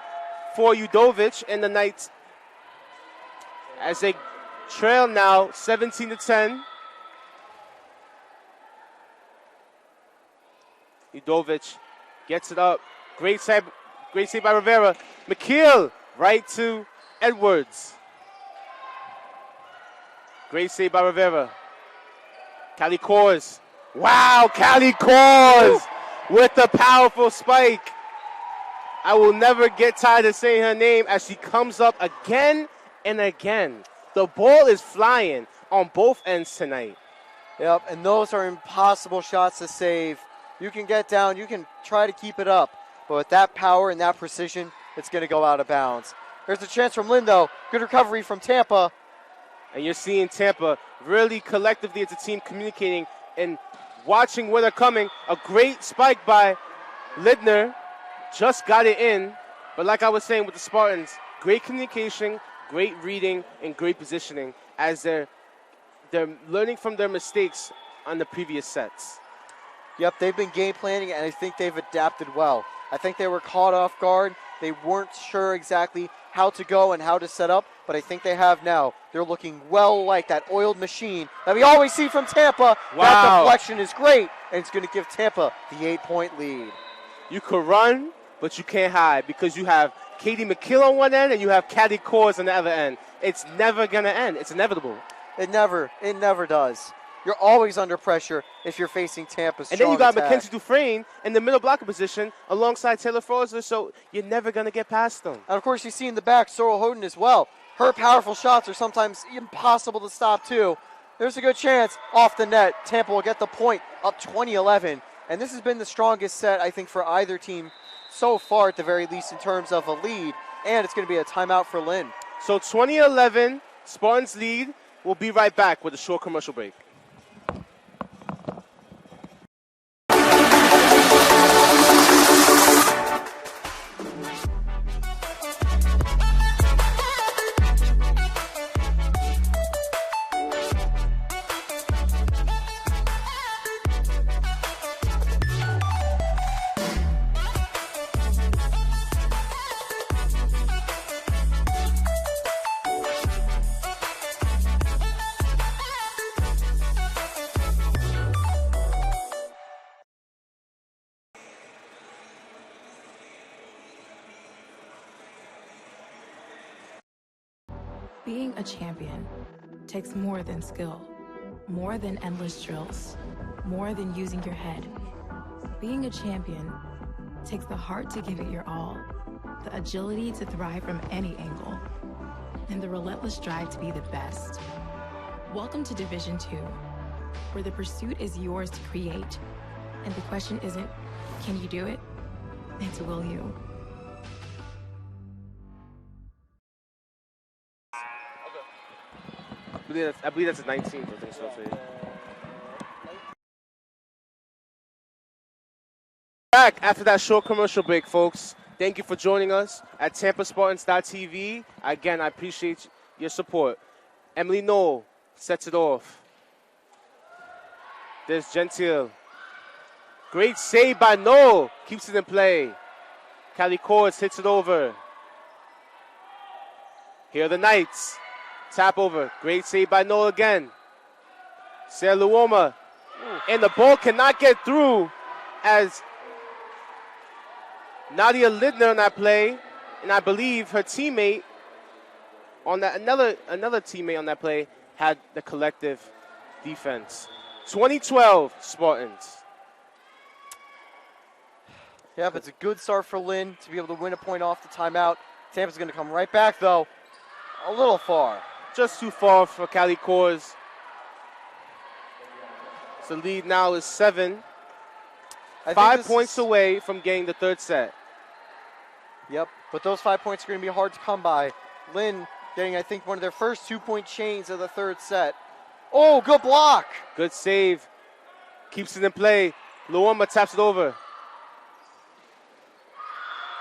for Udovic and the Knights as they trail now 17-10. Udovic gets it up. Great save by Rivera. McKeel right to Edwards. Great save by Rivera. Callie Kors. Wow, Callie Kors with the powerful spike. I will never get tired of saying her name as she comes up again and again. The ball is flying on both ends tonight. Yep, and those are impossible shots to save. You can get down, you can try to keep it up, but with that power and that precision, it's going to go out of bounds. There's a chance from Lynn, though. Good recovery from Tampa. And you're seeing Tampa really collectively as a team communicating and watching where they're coming. A great spike by Lindner. Just got it in. But like I was saying with the Spartans, great communication, great reading, and great positioning as they're learning from their mistakes on the previous sets. Yep, they've been game planning, and I think they've adapted well. I think they were caught off guard. They weren't sure exactly how to go and how to set up, but I think they have now. They're looking well like that oiled machine that we always see from Tampa. Wow. That deflection is great, and it's going to give Tampa the 8-point lead. You could run, but you can't hide because you have Katie McKill on one end and you have Callie Kors on the other end. It's never going to end. It's inevitable. It never does. You're always under pressure if you're facing Tampa's strong And then you got attack. Mackenzie Dufresne in the middle blocker position alongside Taylor Frozer, so you're never going to get past them. And, of course, you see in the back Sorrel Houghton as well. Her powerful shots are sometimes impossible to stop, too. There's a good chance off the net. Tampa will get the point up 20-11. And this has been the strongest set, I think, for either team so far, at the very least, in terms of a lead. And it's going to be a timeout for Lynn. So 20-11, Spartans lead. We'll be right back with a short commercial break. Being a champion takes more than skill, more than endless drills, more than using your head. Being a champion takes the heart to give it your all, the agility to thrive from any angle, and the relentless drive to be the best. Welcome to Division 2, where the pursuit is yours to create, and the question isn't, can you do it? It's will you. I believe that's the 19th, I think so. Back after that short commercial break, folks. Thank you for joining us at TampaSpartans.tv. Again, I appreciate your support. Emily Knoll sets it off. There's Gentile. Great save by Knoll. Keeps it in play. Callie Cords hits it over. Here are the Knights. Tap over. Great save by Knoll again. Sarah Luoma. And the ball cannot get through as Nadia Lindner on that play. And I believe her teammate on that, another teammate on that play had the collective defense. 2012 Spartans. Yeah, but it's a good start for Lynn to be able to win a point off the timeout. Tampa's going to come right back, though. A little far. Just too far for Callie Cords. So the lead now is 7. 5 points away from getting the third set. Yep, but those 5 points are going to be hard to come by. Lynn getting, I think, one of their first 2-point chains of the third set. Oh, good block. Good save. Keeps it in play. Luoma taps it over.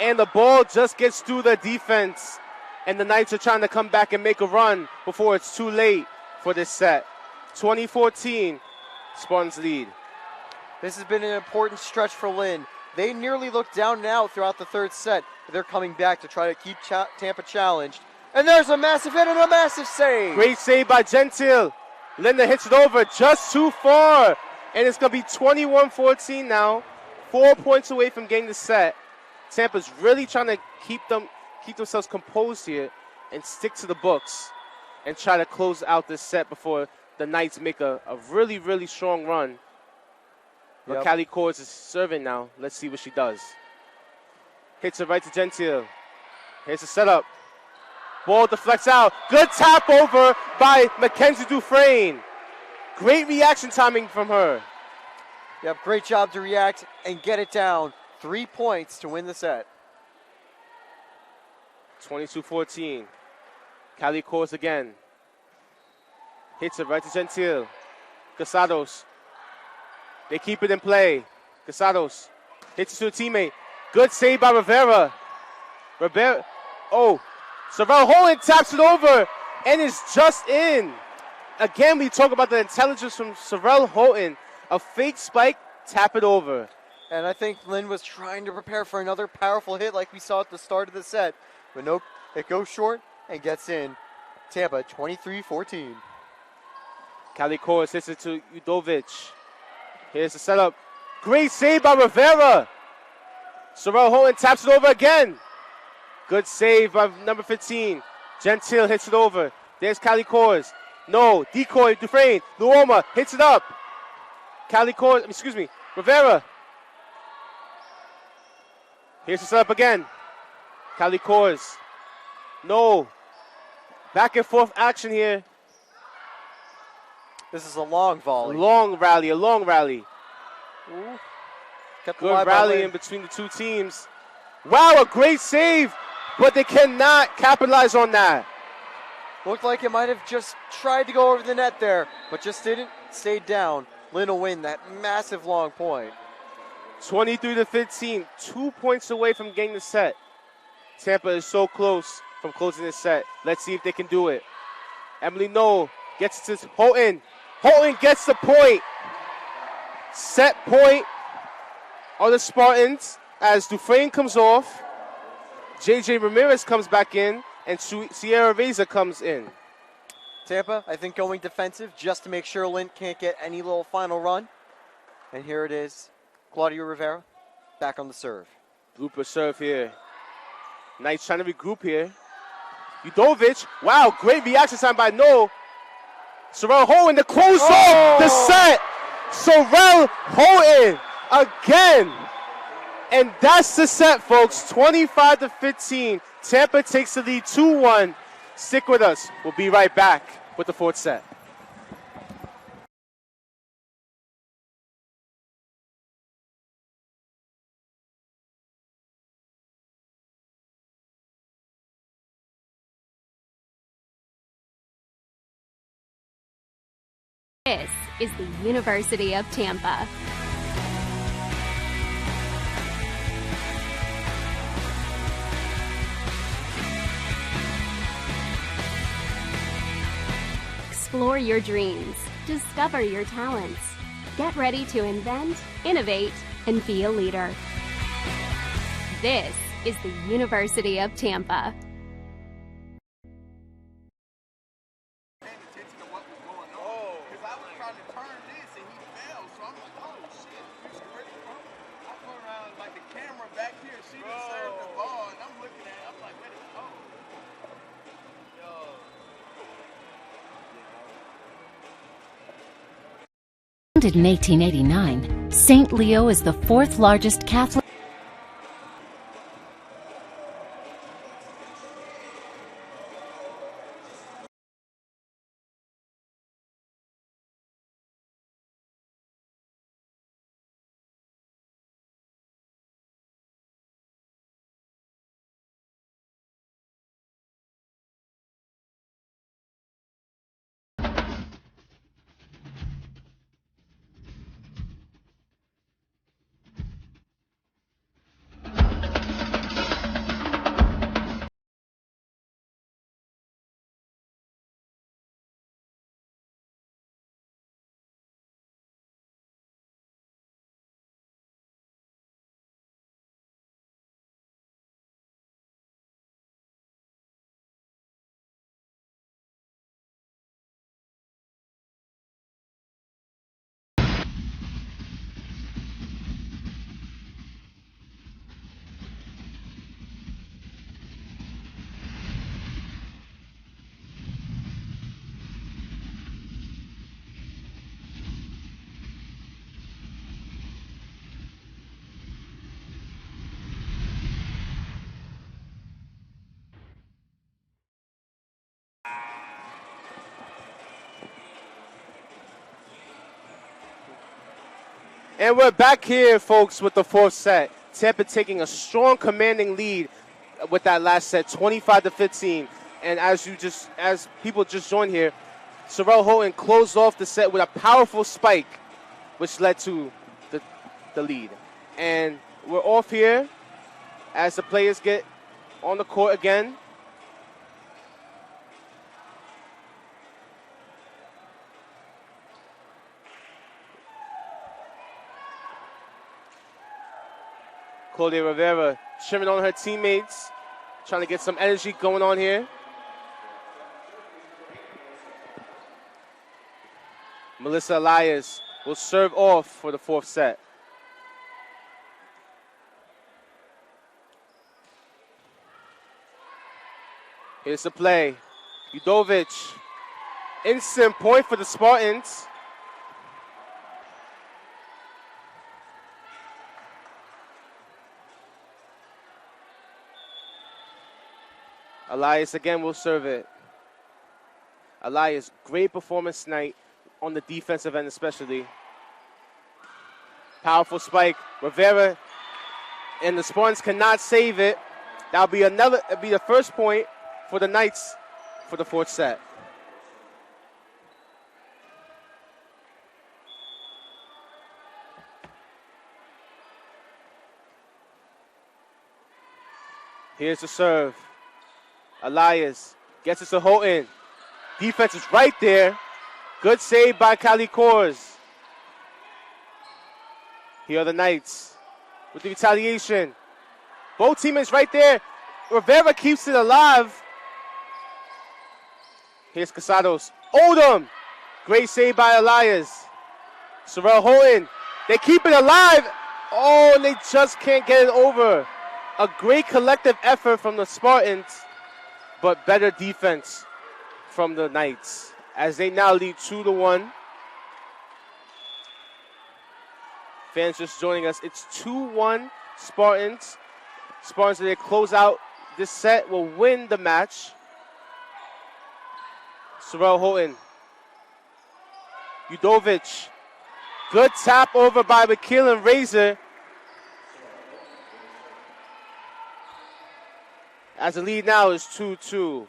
And the ball just gets through the defense. And the Knights are trying to come back and make a run before it's too late for this set. 2014, Spartans lead. This has been an important stretch for Lynn. They nearly looked down and out throughout the third set, but they're coming back to try to keep Tampa challenged. And there's a massive hit and a massive save. Great save by Gentile. Linda hits it over just too far. And it's going to be 21-14 now. 4 points away from getting the set. Tampa's really trying to keep themselves composed here and stick to the books and try to close out this set before the Knights make a really, really strong run. But Callie Cords is serving now. Let's see what she does. Hits it right to Gentile. Here's the setup. Ball deflects out. Good tap over by Mackenzie Dufresne. Great reaction timing from her. Yep, great job to react and get it down. 3 points to win the set. 22-14. Callie Cords again. Hits it right to Gentile. Casados. They keep it in play. Casados hits it to a teammate. Good save by Rivera. Sorrel Holland taps it over and is just in. Again, we talk about the intelligence from Sorrel Houghton. A fake spike, tap it over. And I think Lynn was trying to prepare for another powerful hit like we saw at the start of the set. But nope, it goes short and gets in. Tampa 23-14. Callie Cords hits it to Udovic. Here's the setup. Great save by Rivera. Sorrel Houghton taps it over again. Good save by number 15. Gentile hits it over. There's Callie Cords. No, decoy, Dufresne. Luoma hits it up. Rivera. Here's the setup again. Callie Cords. No. Back and forth action here. This is a long volley. A long rally. Ooh. Good rally in between the two teams. Wow, a great save, but they cannot capitalize on that. Looked like it might have just tried to go over the net there, but just didn't. Stayed down. Lynn will win that massive long point. 23-15, 2 points away from getting the set. Tampa is so close from closing this set. Let's see if they can do it. Emily Knoll gets it to Houghton. Houghton gets the point. Set point on the Spartans as Dufresne comes off. JJ Ramirez comes back in, and Sierra Reza comes in. Tampa, I think, going defensive just to make sure Lynn can't get any little final run. And here it is. Claudia Rivera back on the serve. Grouper serve here. Knights trying to regroup here. Udovic. Wow, great reaction time by Noel. Sorrel Houghton to close off the set. Sorrel Houghton again. And that's the set, folks. 25-15. Tampa takes the lead 2-1. Stick with us. We'll be right back with the fourth set. This is the University of Tampa. Explore your dreams, discover your talents. Get ready to invent, innovate, and be a leader. This is the University of Tampa. Founded in 1889, St. Leo is the fourth largest Catholic. And we're back here, folks, with the fourth set. Tampa taking a strong, commanding lead with that last set, 25-15. And as people just joined here, Sorrel Houghton closed off the set with a powerful spike, which led to the lead. And we're off here as the players get on the court again. Claudia Rivera cheering on her teammates, trying to get some energy going on here. Melissa Elias will serve off for the fourth set. Here's the play. Udovic. Instant point for the Spartans. Elias again will serve it. Elias, great performance tonight on the defensive end especially. Powerful spike. Rivera and the Spartans cannot save it. That'll be the first point for the Knights for the fourth set. Here's the serve. Elias gets it to Houghton. Defense is right there. Good save by Callie Kors. Here are the Knights with the retaliation. Both teammates right there. Rivera keeps it alive. Here's Casados. Odom. Great save by Elias. Sorrel Houghton. They keep it alive. Oh, and they just can't get it over. A great collective effort from the Spartans. but better defense from the Knights as they now lead 2-1. Fans just joining us. It's 2-1 Spartans. Spartans, they close out this set, will win the match. Sorrell Houghton. Udovic. Good tap over by McKeelan Razor. As the lead now is 2-2.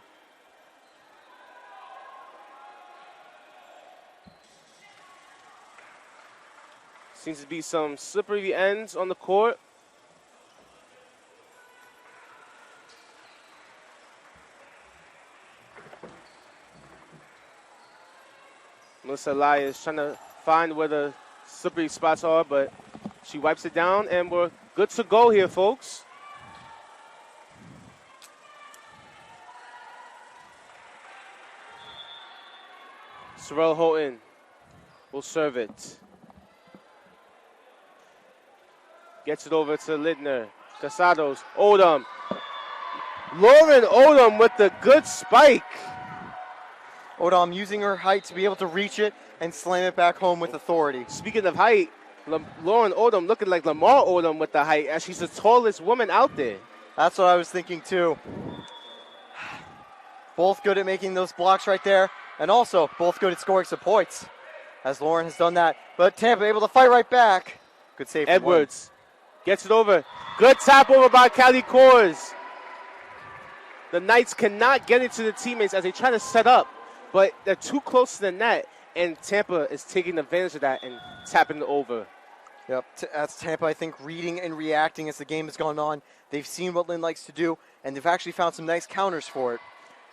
Seems to be some slippery ends on the court. Melissa Lai is trying to find where the slippery spots are, but she wipes it down, and we're good to go here, folks. Sorrell Houghton will serve it. Gets it over to Lidner. Casados. Odom. Lauren Odom with the good spike. Odom using her height to be able to reach it and slam it back home with authority. Speaking of height, Lauren Odom looking like Lamar Odom with the height, as she's the tallest woman out there. That's what I was thinking too. Both good at making those blocks right there, and also both good at scoring some points, as Lauren has done that. But Tampa able to fight right back. Good save from Edwards gets it over. Good tap over by Callie Kors. The Knights cannot get it to the teammates as they try to set up, but they're too close to the net, and Tampa is taking advantage of that and tapping it over. Yep, that's Tampa, I think, reading and reacting as the game has gone on. They've seen what Lynn likes to do, and they've actually found some nice counters for it,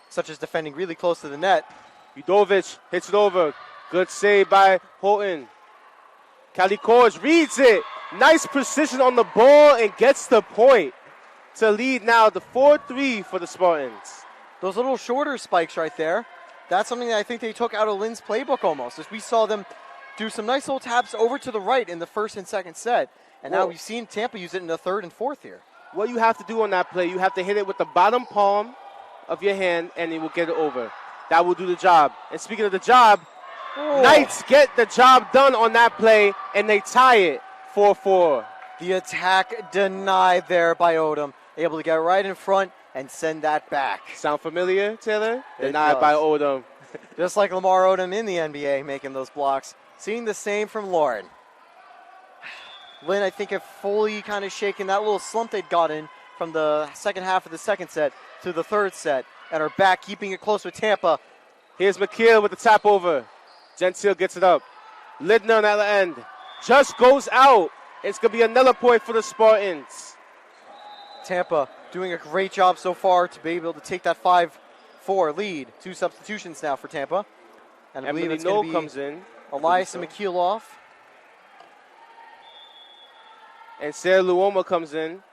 such as defending really close to the net. Udovic hits it over. Good save by Houghton. Callie Kors reads it. Nice precision on the ball and gets the point to lead now the 4-3 for the Spartans. Those little shorter spikes right there, that's something that I think they took out of Lynn's playbook almost, as we saw them do some nice little taps over to the right in the first and second set. And now we've seen Tampa use it in the third and fourth here. What you have to do on that play, you have to hit it with the bottom palm of your hand, and it will get it over. That will do the job. And speaking of the job, Knights get the job done on that play, and they tie it 4-4. The attack denied there by Odom. Able to get right in front and send that back. Sound familiar, Taylor? Denied by Odom. Just like Lamar Odom in the NBA making those blocks. Seeing the same from Lauren. Lynn, I think, have fully kind of shaken that little slump they'd got in from the second half of the second set to the third set, and are back keeping it close with Tampa. Here's McKeel with the tap over. Gentile gets it up. Lidner on the other end. Just goes out. It's going to be another point for the Spartans. Tampa doing a great job so far to be able to take that 5-4 lead. 2 substitutions now for Tampa. And I believe it's going to be comes in. Elias and McKeel off. And Sarah Luoma comes in.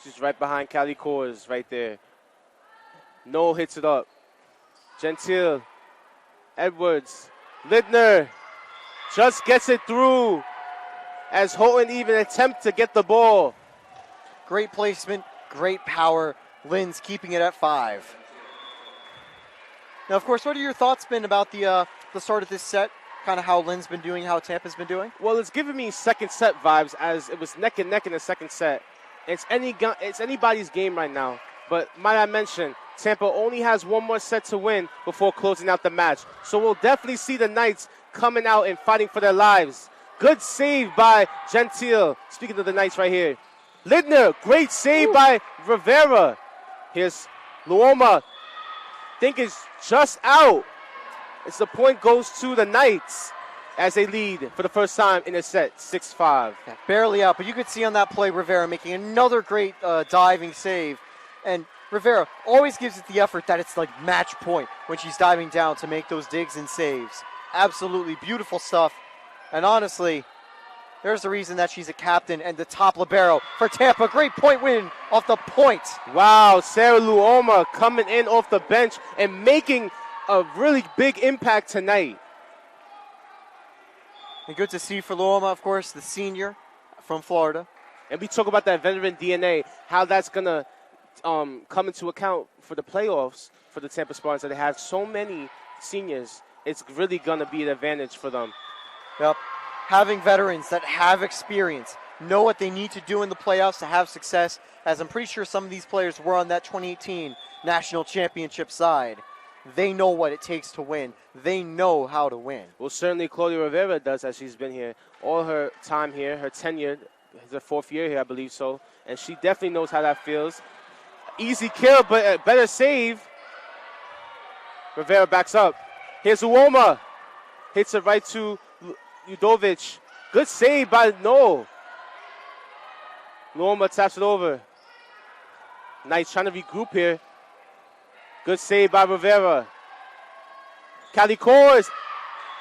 She's right behind Callie Kors right there. Noel hits it up. Gentile. Edwards. Lidner just gets it through as Houghton even attempt to get the ball. Great placement, great power. Lynn's keeping it at 5. Now, of course, what are your thoughts been about the start of this set? Kind of how Lynn's been doing, how Tampa's been doing? Well, it's giving me second set vibes, as it was neck and neck in the second set. It's anybody's game right now. But might I mention, Tampa only has one more set to win before closing out the match. So we'll definitely see the Knights coming out and fighting for their lives. Good save by Gentile. Speaking of the Knights right here. Lidner, great save by Rivera. Here's Luoma. Think is just out. It's the point goes to the Knights as they lead for the first time in a set, 6-5. Yeah, barely out, but you could see on that play Rivera making another great diving save. And Rivera always gives it the effort that it's like match point when she's diving down to make those digs and saves. Absolutely beautiful stuff. And honestly, there's the reason that she's a captain and the top libero for Tampa. Great point win off the point. Wow, Sarah Luoma coming in off the bench and making a really big impact tonight. And good to see for Luoma, of course, the senior from Florida. And we talk about that veteran DNA, how that's going to come into account for the playoffs for the Tampa Spartans that they have so many seniors. It's really going to be an advantage for them. Yep. Having veterans that have experience, know what they need to do in the playoffs to have success, as I'm pretty sure some of these players were on that 2018 national championship side. They know what it takes to win. They know how to win. Well, certainly Claudia Rivera does, as she's been here all her time here, her tenure, her 4th year here, I believe so, and she definitely knows how that feels. Easy kill, but a better save. Rivera backs up. Here's Uoma. Hits it right to Udovic. Good save by No. Uoma taps it over. Nice, trying to regroup here. Good save by Rivera. Cali Kors.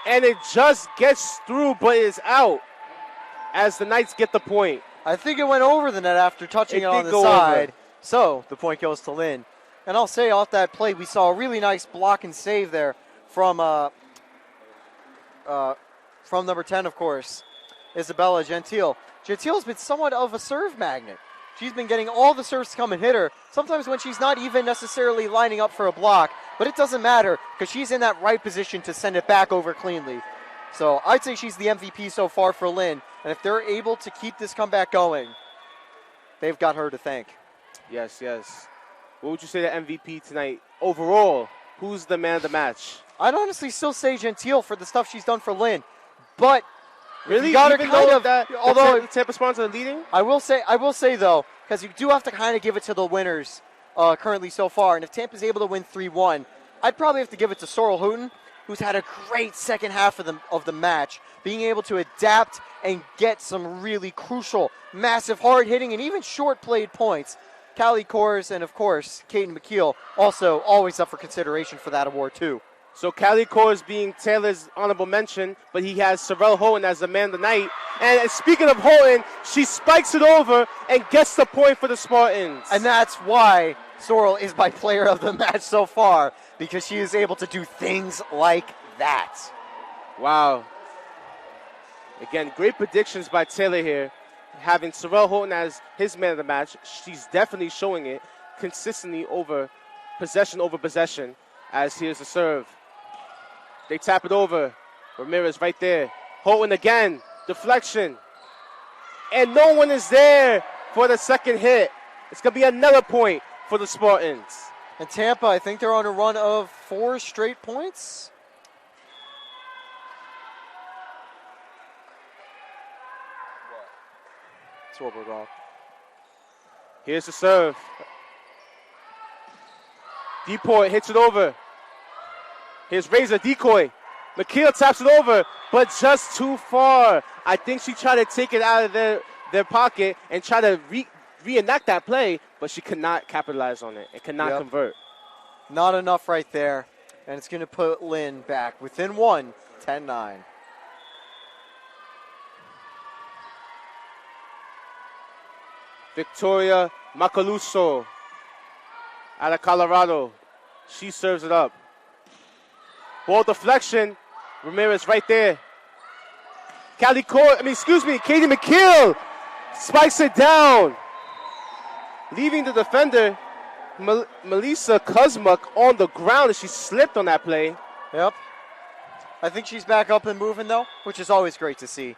And it just gets through, but is out as the Knights get the point. I think it went over the net after touching it on the side. Over. So the point goes to Lynn. And I'll say off that play, we saw a really nice block and save there from number 10, of course, Isabella Gentile. Gentile's been somewhat of a serve magnet. She's been getting all the serves to come and hit her, sometimes when she's not even necessarily lining up for a block, but it doesn't matter because she's in that right position to send it back over cleanly. So I'd say she's the MVP so far for Lynn, and if they're able to keep this comeback going, they've got her to thank. Yes, yes. What would you say the MVP tonight? Overall, who's the man of the match? I'd honestly still say Gentile for the stuff she's done for Lynn, but really, you gotta even kind though of, that, although the Tampa Spartans are leading? I will say though, because you do have to kind of give it to the winners currently so far, and if Tampa's able to win 3-1, I'd probably have to give it to Sorrel Houghton, who's had a great second half of the match, being able to adapt and get some really crucial, massive, hard-hitting, and even short-played points. Callie Kors and, of course, Kaden McKeel also always up for consideration for that award, too. So Callie Kors being Taylor's honorable mention, but he has Sorrel Houghton as the man of the night. And speaking of Houghton, she spikes it over and gets the point for the Spartans. And that's why Sorrel is my player of the match so far, because she is able to do things like that. Wow. Again, great predictions by Taylor here. Having Sorrel Houghton as his man of the match, she's definitely showing it consistently over possession, as here's the serve. They tap it over. Ramirez right there. Houghton again. Deflection. And no one is there for the second hit. It's going to be another point for the Spartans. And Tampa, I think they're on a run of 4 straight points. Wrong. Here's the serve. Depoy hits it over. Here's Razor, decoy. McKeel taps it over, but just too far. I think she tried to take it out of their pocket and try to reenact that play, but she could not capitalize on it and could not convert. Not enough right there, and it's going to put Lynn back within 1, 10-9. Victoria Macaluso out of Colorado. She serves it up. Ball deflection. Ramirez right there. Katie McKeel spikes it down. Leaving the defender, Melissa Kuzmuk, on the ground, and she slipped on that play. Yep. I think she's back up and moving, though, which is always great to see.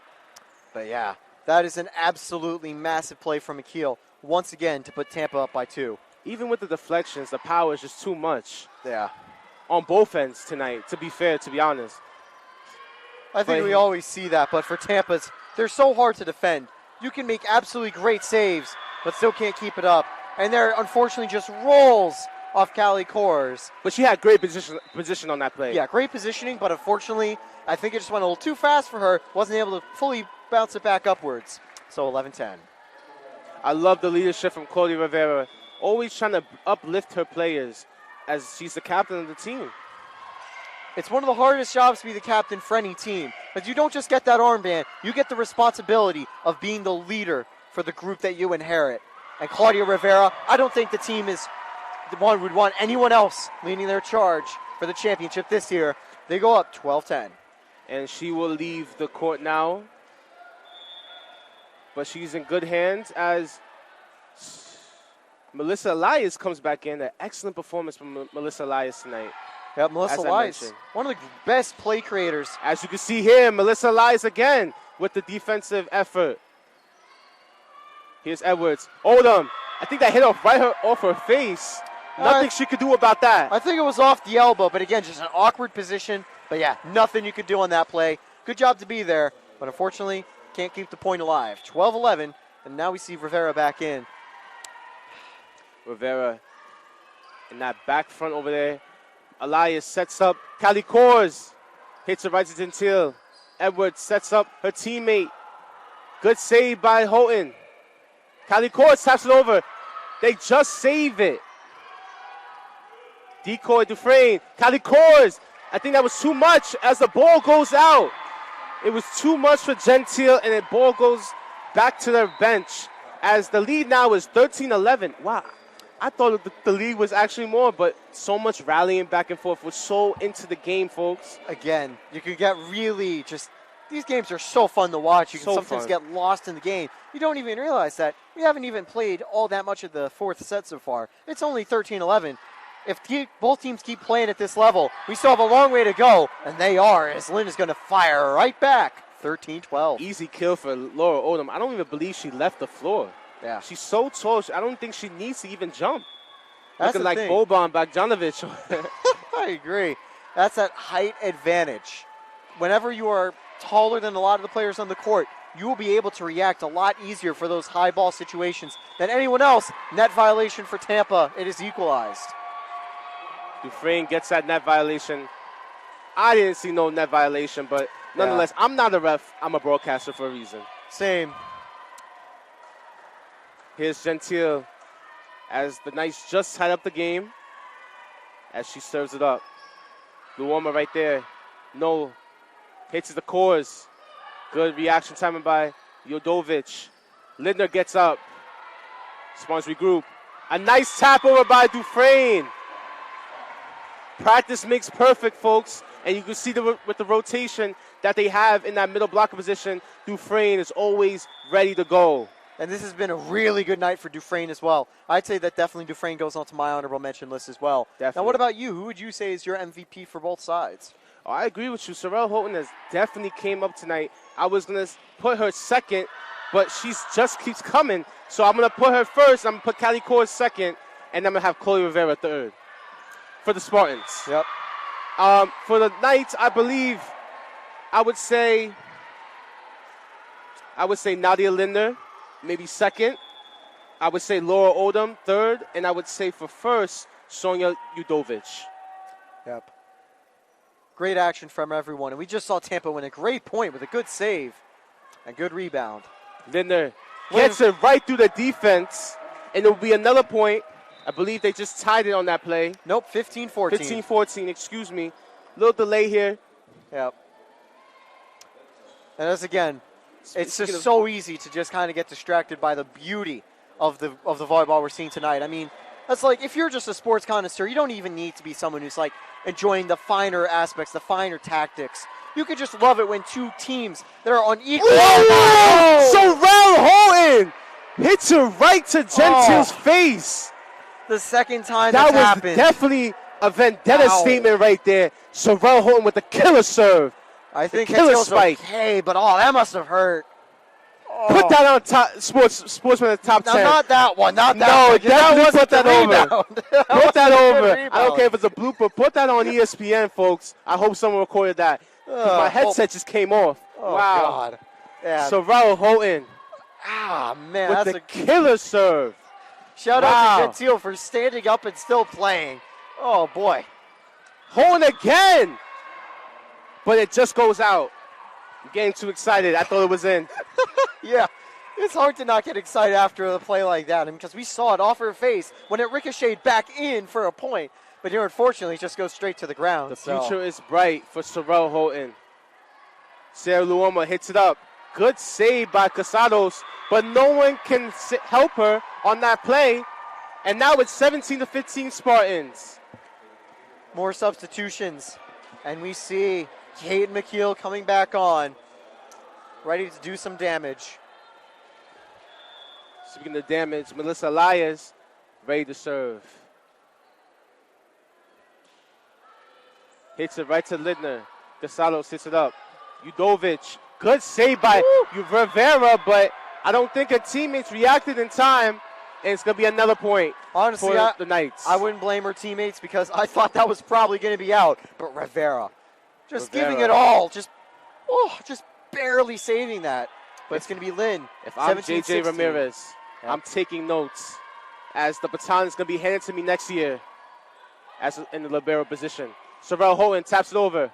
But, yeah. That is an absolutely massive play from McKeel, once again, to put Tampa up by 2. Even with the deflections, the power is just too much. Yeah. On both ends tonight, to be fair, to be honest. I think we always see that, but for Tampa's, they're so hard to defend. You can make absolutely great saves, but still can't keep it up. And they're unfortunately just rolls off Callie Kors. But she had great position on that play. Yeah, great positioning, but unfortunately, I think it just went a little too fast for her. Wasn't able to fully bounce it back upwards. So 11-10. I love the leadership from Claudia Rivera. Always trying to uplift her players as she's the captain of the team. It's one of the hardest jobs to be the captain for any team. But you don't just get that armband. You get the responsibility of being the leader for the group that you inherit. And Claudia Rivera, I don't think the team is the one would want anyone else leading their charge for the championship this year. They go up 12-10. And she will leave the court now. But she's in good hands as Melissa Elias comes back in. An excellent performance from Melissa Elias tonight. Yeah, Melissa as I Elias, mentioned. one of the best play creators. As you can see here, Melissa Elias again with the defensive effort. Here's Edwards. Odom. I think that hit off her face. Nothing she could do about that. I think it was off the elbow, but again, just an awkward position. But yeah, nothing you could do on that play. Good job to be there, but unfortunately, can't keep the point alive. 12-11, and now we see Rivera back in. Rivera in that back front over there. Elias sets up. Callie Kors hits it right to Gentile. Edwards sets up her teammate. Good save by Houghton. Callie Kors taps it over. They just save it. Decoy Dufresne. Callie Kors. I think that was too much as the ball goes out. It was too much for Gentile, and the ball goes back to their bench as the lead now is 13-11. Wow. I thought the lead was actually more, but so much rallying back and forth. We're so into the game, folks. Again, you can get really just – these games are so fun to watch. You can sometimes get lost in the game. You don't even realize that we haven't even played all that much of the fourth set so far. It's only 13-11. If both teams keep playing at this level, we still have a long way to go, and they are, as Lynn is going to fire right back. 13-12. Easy kill for Laura Odom. I don't even believe she left the floor. Yeah. She's so tall. I don't think she needs to even jump. That's looking like Boban Bogdanovic. I agree. That's that height advantage. Whenever you are taller than a lot of the players on the court, you will be able to react a lot easier for those high ball situations than anyone else. Net violation for Tampa. It is equalized. Dufresne gets that net violation. I didn't see no net violation, but nonetheless, I'm not a ref. I'm a broadcaster for a reason. Same. Here's Gentile as the Knights just tied up the game as she serves it up. Luoma right there. No. Hits the cores. Good reaction timing by Jodovic. Lindner gets up. Spartans regroup. A nice tap over by Dufresne. Practice makes perfect, folks. And you can see with the rotation that they have in that middle blocker position, Dufresne is always ready to go. And this has been a really good night for Dufresne as well. I'd say that definitely Dufresne goes onto my honorable mention list as well. Definitely. Now, what about you? Who would you say is your MVP for both sides? Oh, I agree with you. Sorrel Houghton has definitely came up tonight. I was going to put her second, but she just keeps coming. So I'm going to put her first. I'm going to put Callie Kors second, and I'm going to have Chloe Rivera third for the Spartans. Yep. For the Knights, I believe I would say Nadia Lindner, maybe second. I would say Laura Odom third, and I would say for first, Sonia Jodovic. Yep. Great action from everyone. And we just saw Tampa win a great point with a good save and good rebound. Lindner gets it right through the defense, and it will be another point. I believe they just tied it on that play. Nope, 15-14. 15-14, excuse me. Little delay here. Yep. And as again, it's just so easy to just kind of get distracted by the beauty of the volleyball we're seeing tonight. I mean, that's like if you're just a sports connoisseur, you don't even need to be someone who's like enjoying the finer aspects, the finer tactics. You could just love it when two teams that are on equal. Whoa! Sorrel Houghton hits it right to Gentile's face. The second time that was happened. Definitely a vendetta statement right there. Sorrel Houghton with the killer serve. I think killer spike. Okay, but that must have hurt. Put that on top, sportsman at the top 10. No, not that one. Not that one. No, definitely put that over. Put that over. Rebound. I don't care if it's a blooper. Put that on ESPN, folks. I hope someone recorded that. My headset just came off. Oh, wow. God. Yeah. Sorrel Houghton. Man. With That's the killer serve. Shout out to Gentile for standing up and still playing. Oh, boy. Houghton again. But it just goes out. I'm getting too excited. I thought it was in. Yeah. It's hard to not get excited after a play like that because we saw it off her face when it ricocheted back in for a point. But here, unfortunately, it just goes straight to the ground. The future is bright for Sorrel Houghton. Sarah Luoma hits it up. Good save by Casados, but no one can help her on that play. And now it's 17-15 Spartans. More substitutions. And we see Kate McKeel coming back on, ready to do some damage. Speaking of damage, Melissa Elias ready to serve. Hits it right to Lidner. Desalos hits it up. Udovic, good save by Rivera, but I don't think her teammates reacted in time, and it's going to be another point. Honestly, for the Knights. I wouldn't blame her teammates because I thought that was probably going to be out, but Rivera just giving it all, just barely saving that. But it's going to be Lynn. If I'm JJ Ramirez, I'm taking notes, as the baton is going to be handed to me next year as in the libero position. Sorrell Houghton taps it over.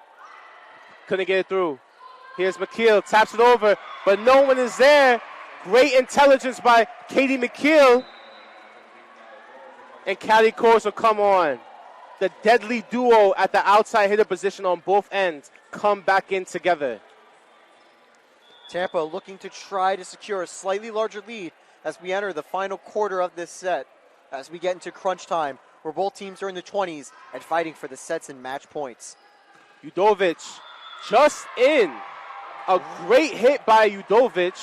Couldn't get it through. Here's McKeel, taps it over, but no one is there. Great intelligence by Katie McKeel. And Callie Kors will come on. The deadly duo at the outside hitter position on both ends come back in together. Tampa looking to try to secure a slightly larger lead as we enter the final quarter of this set, as we get into crunch time, where both teams are in the 20s and fighting for the sets and match points. Udovic just in. A great hit by Udovic,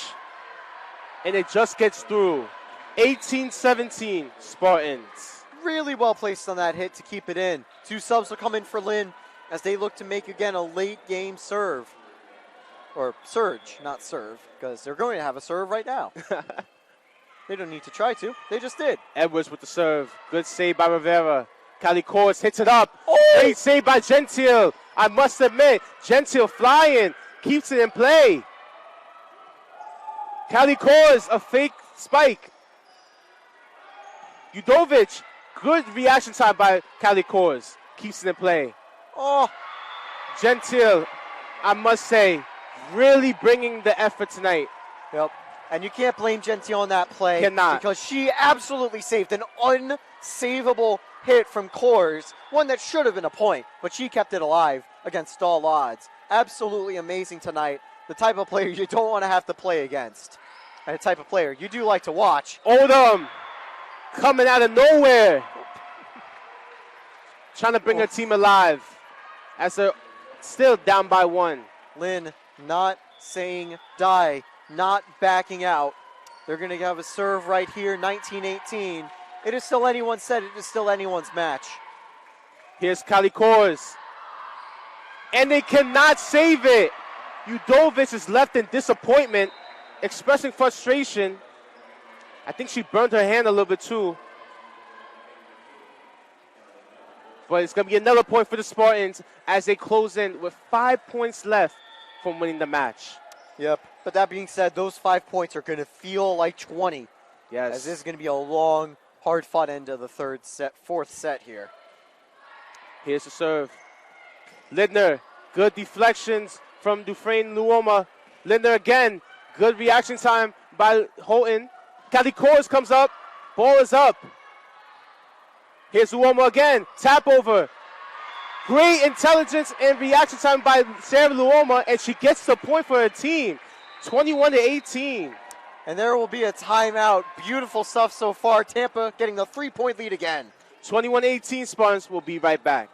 and it just gets through. 18-17 Spartans. Really well placed on that hit to keep it in. 2 subs will come in for Lynn as they look to make, again, a late game serve. Or surge, not serve, because they're going to have a serve right now. They don't need to try to. They just did. Edwards with the serve. Good save by Rivera. Callie Kors hits it up. Great save by Gentile. I must admit, Gentile flying. Keeps it in play. Callie Kors, a fake spike. Udovic, good reaction time by Callie Kors. Keeps it in play. Gentile, I must say, really bringing the effort tonight. Yep. And you can't blame Gentile on that play. Cannot. Because she absolutely saved an unsavable hit from Kors. One that should have been a point, but she kept it alive against all odds. Absolutely amazing tonight. The type of player you don't want to have to play against. And the type of player you do like to watch. Odom coming out of nowhere. Trying to bring her team alive as they're still down by 1. Lynn not saying die, not backing out. They're going to have a serve right here, 19-18. It is still anyone's set. It is still anyone's match. Here's Callie Kors. And they cannot save it. Udovic is left in disappointment, expressing frustration. I think she burned her hand a little bit too. But it's going to be another point for the Spartans as they close in with 5 points left from winning the match. Yep. But that being said, those 5 points are going to feel like 20. Yes. As this is going to be a long, hard-fought end of the fourth set here. Here's the serve. Lidner, good deflections from Dufresne Luoma. Lidner again, good reaction time by Houghton. Callie Kors comes up, ball is up. Here's Luoma again, tap over. Great intelligence and reaction time by Sarah Luoma, and she gets the point for her team, 21-18. And there will be a timeout. Beautiful stuff so far. Tampa getting the 3-point lead again. 21-18 Spartans. Will be right back.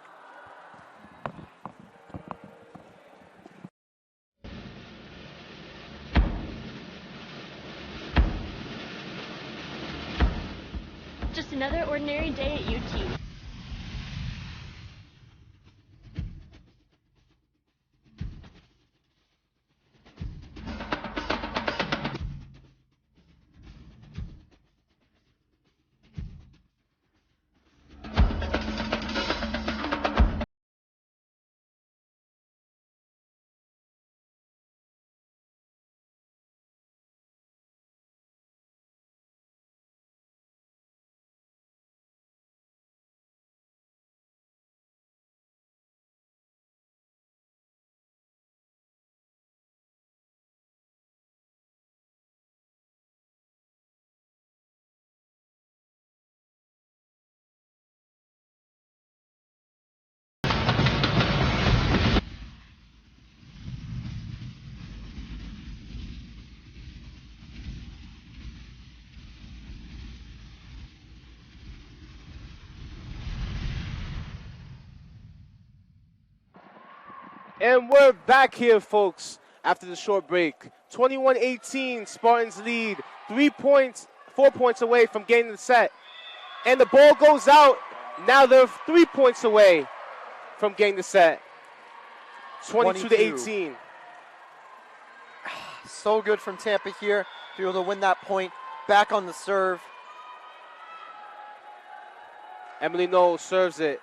Just another ordinary day at UT. And we're back here, folks, after the short break. 21-18, Spartans lead. 4 points away from getting the set. And the ball goes out. Now they're 3 points away from getting the set. 22 to 18. So good from Tampa here to be able to win that point. Back on the serve. Emily Knowles serves it.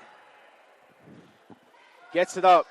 Gets it up.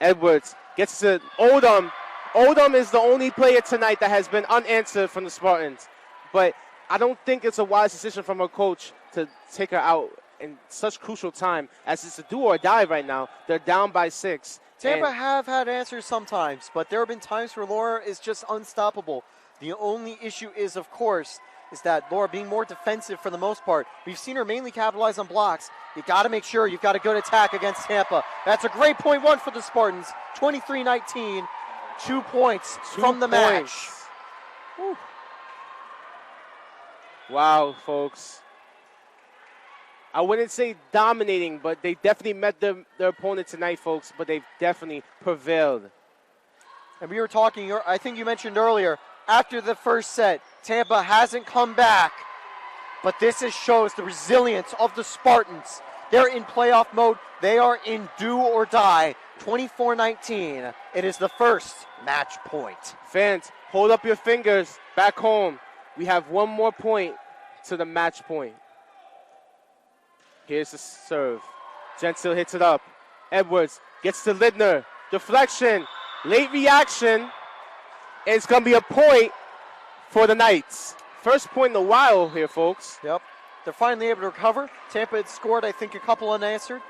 Edwards gets it. Odom. Odom is the only player tonight that has been unanswered from the Spartans. But I don't think it's a wise decision from her coach to take her out in such crucial time as it's a do or die right now. They're down by 6. Tampa have had answers sometimes, but there have been times where Laura is just unstoppable. The only issue is, of course, is that Laura being more defensive for the most part. We've seen her mainly capitalize on blocks. You got to make sure you've got a good attack against Tampa. That's a great point one for the Spartans. 23-19, 2 points from the match. Whew. Wow, folks. I wouldn't say dominating, but they definitely met their opponent tonight, folks, but they've definitely prevailed. And we were talking, I think you mentioned earlier, after the first set, Tampa hasn't come back, but this shows the resilience of the Spartans. They're in playoff mode. They are in do or die. 24-19. It is the first match point. Fans, hold up your fingers back home. We have one more point to the match point. Here's the serve. Gentile hits it up. Edwards gets to Lidner. Deflection. Late reaction. And it's going to be a point for the Knights. First point in a while here, folks. Yep. They're finally able to recover. Tampa had scored, I think, a couple unanswered.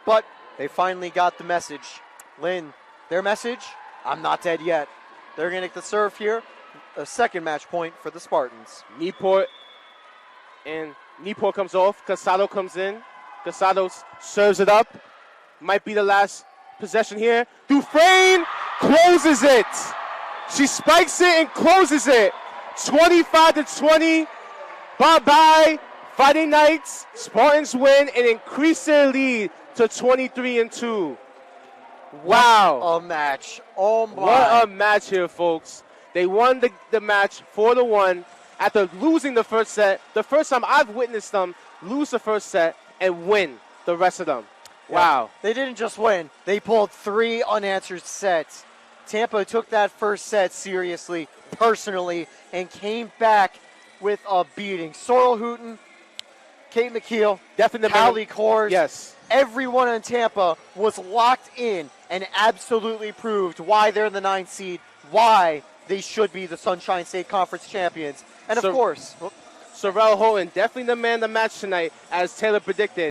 But they finally got the message. Lynn, their message, I'm not dead yet. They're going to get the serve here. A second match point for the Spartans. Newport comes off. Casado comes in. Casado serves it up. Might be the last possession here. Dufresne closes it. She spikes it and closes it. 25-20. Bye-bye. Friday Knights. Spartans win and increase their lead to 23-2. Wow. What a match. Oh, my. What a match here, folks. They won the match 4-1 after losing the first set. The first time I've witnessed them lose the first set and win the rest of them. Wow. Yeah, they didn't just win. They pulled 3 unanswered sets. Tampa took that first set seriously, personally, and came back with a beating. Sorrel Hooten, Kate McKeel, Callie Kors. Yes. Everyone in Tampa was locked in and absolutely proved why they're in the 9th seed, why they should be the Sunshine State Conference champions. And of course, Sorrel Houghton, definitely the man of the match tonight, as Taylor predicted.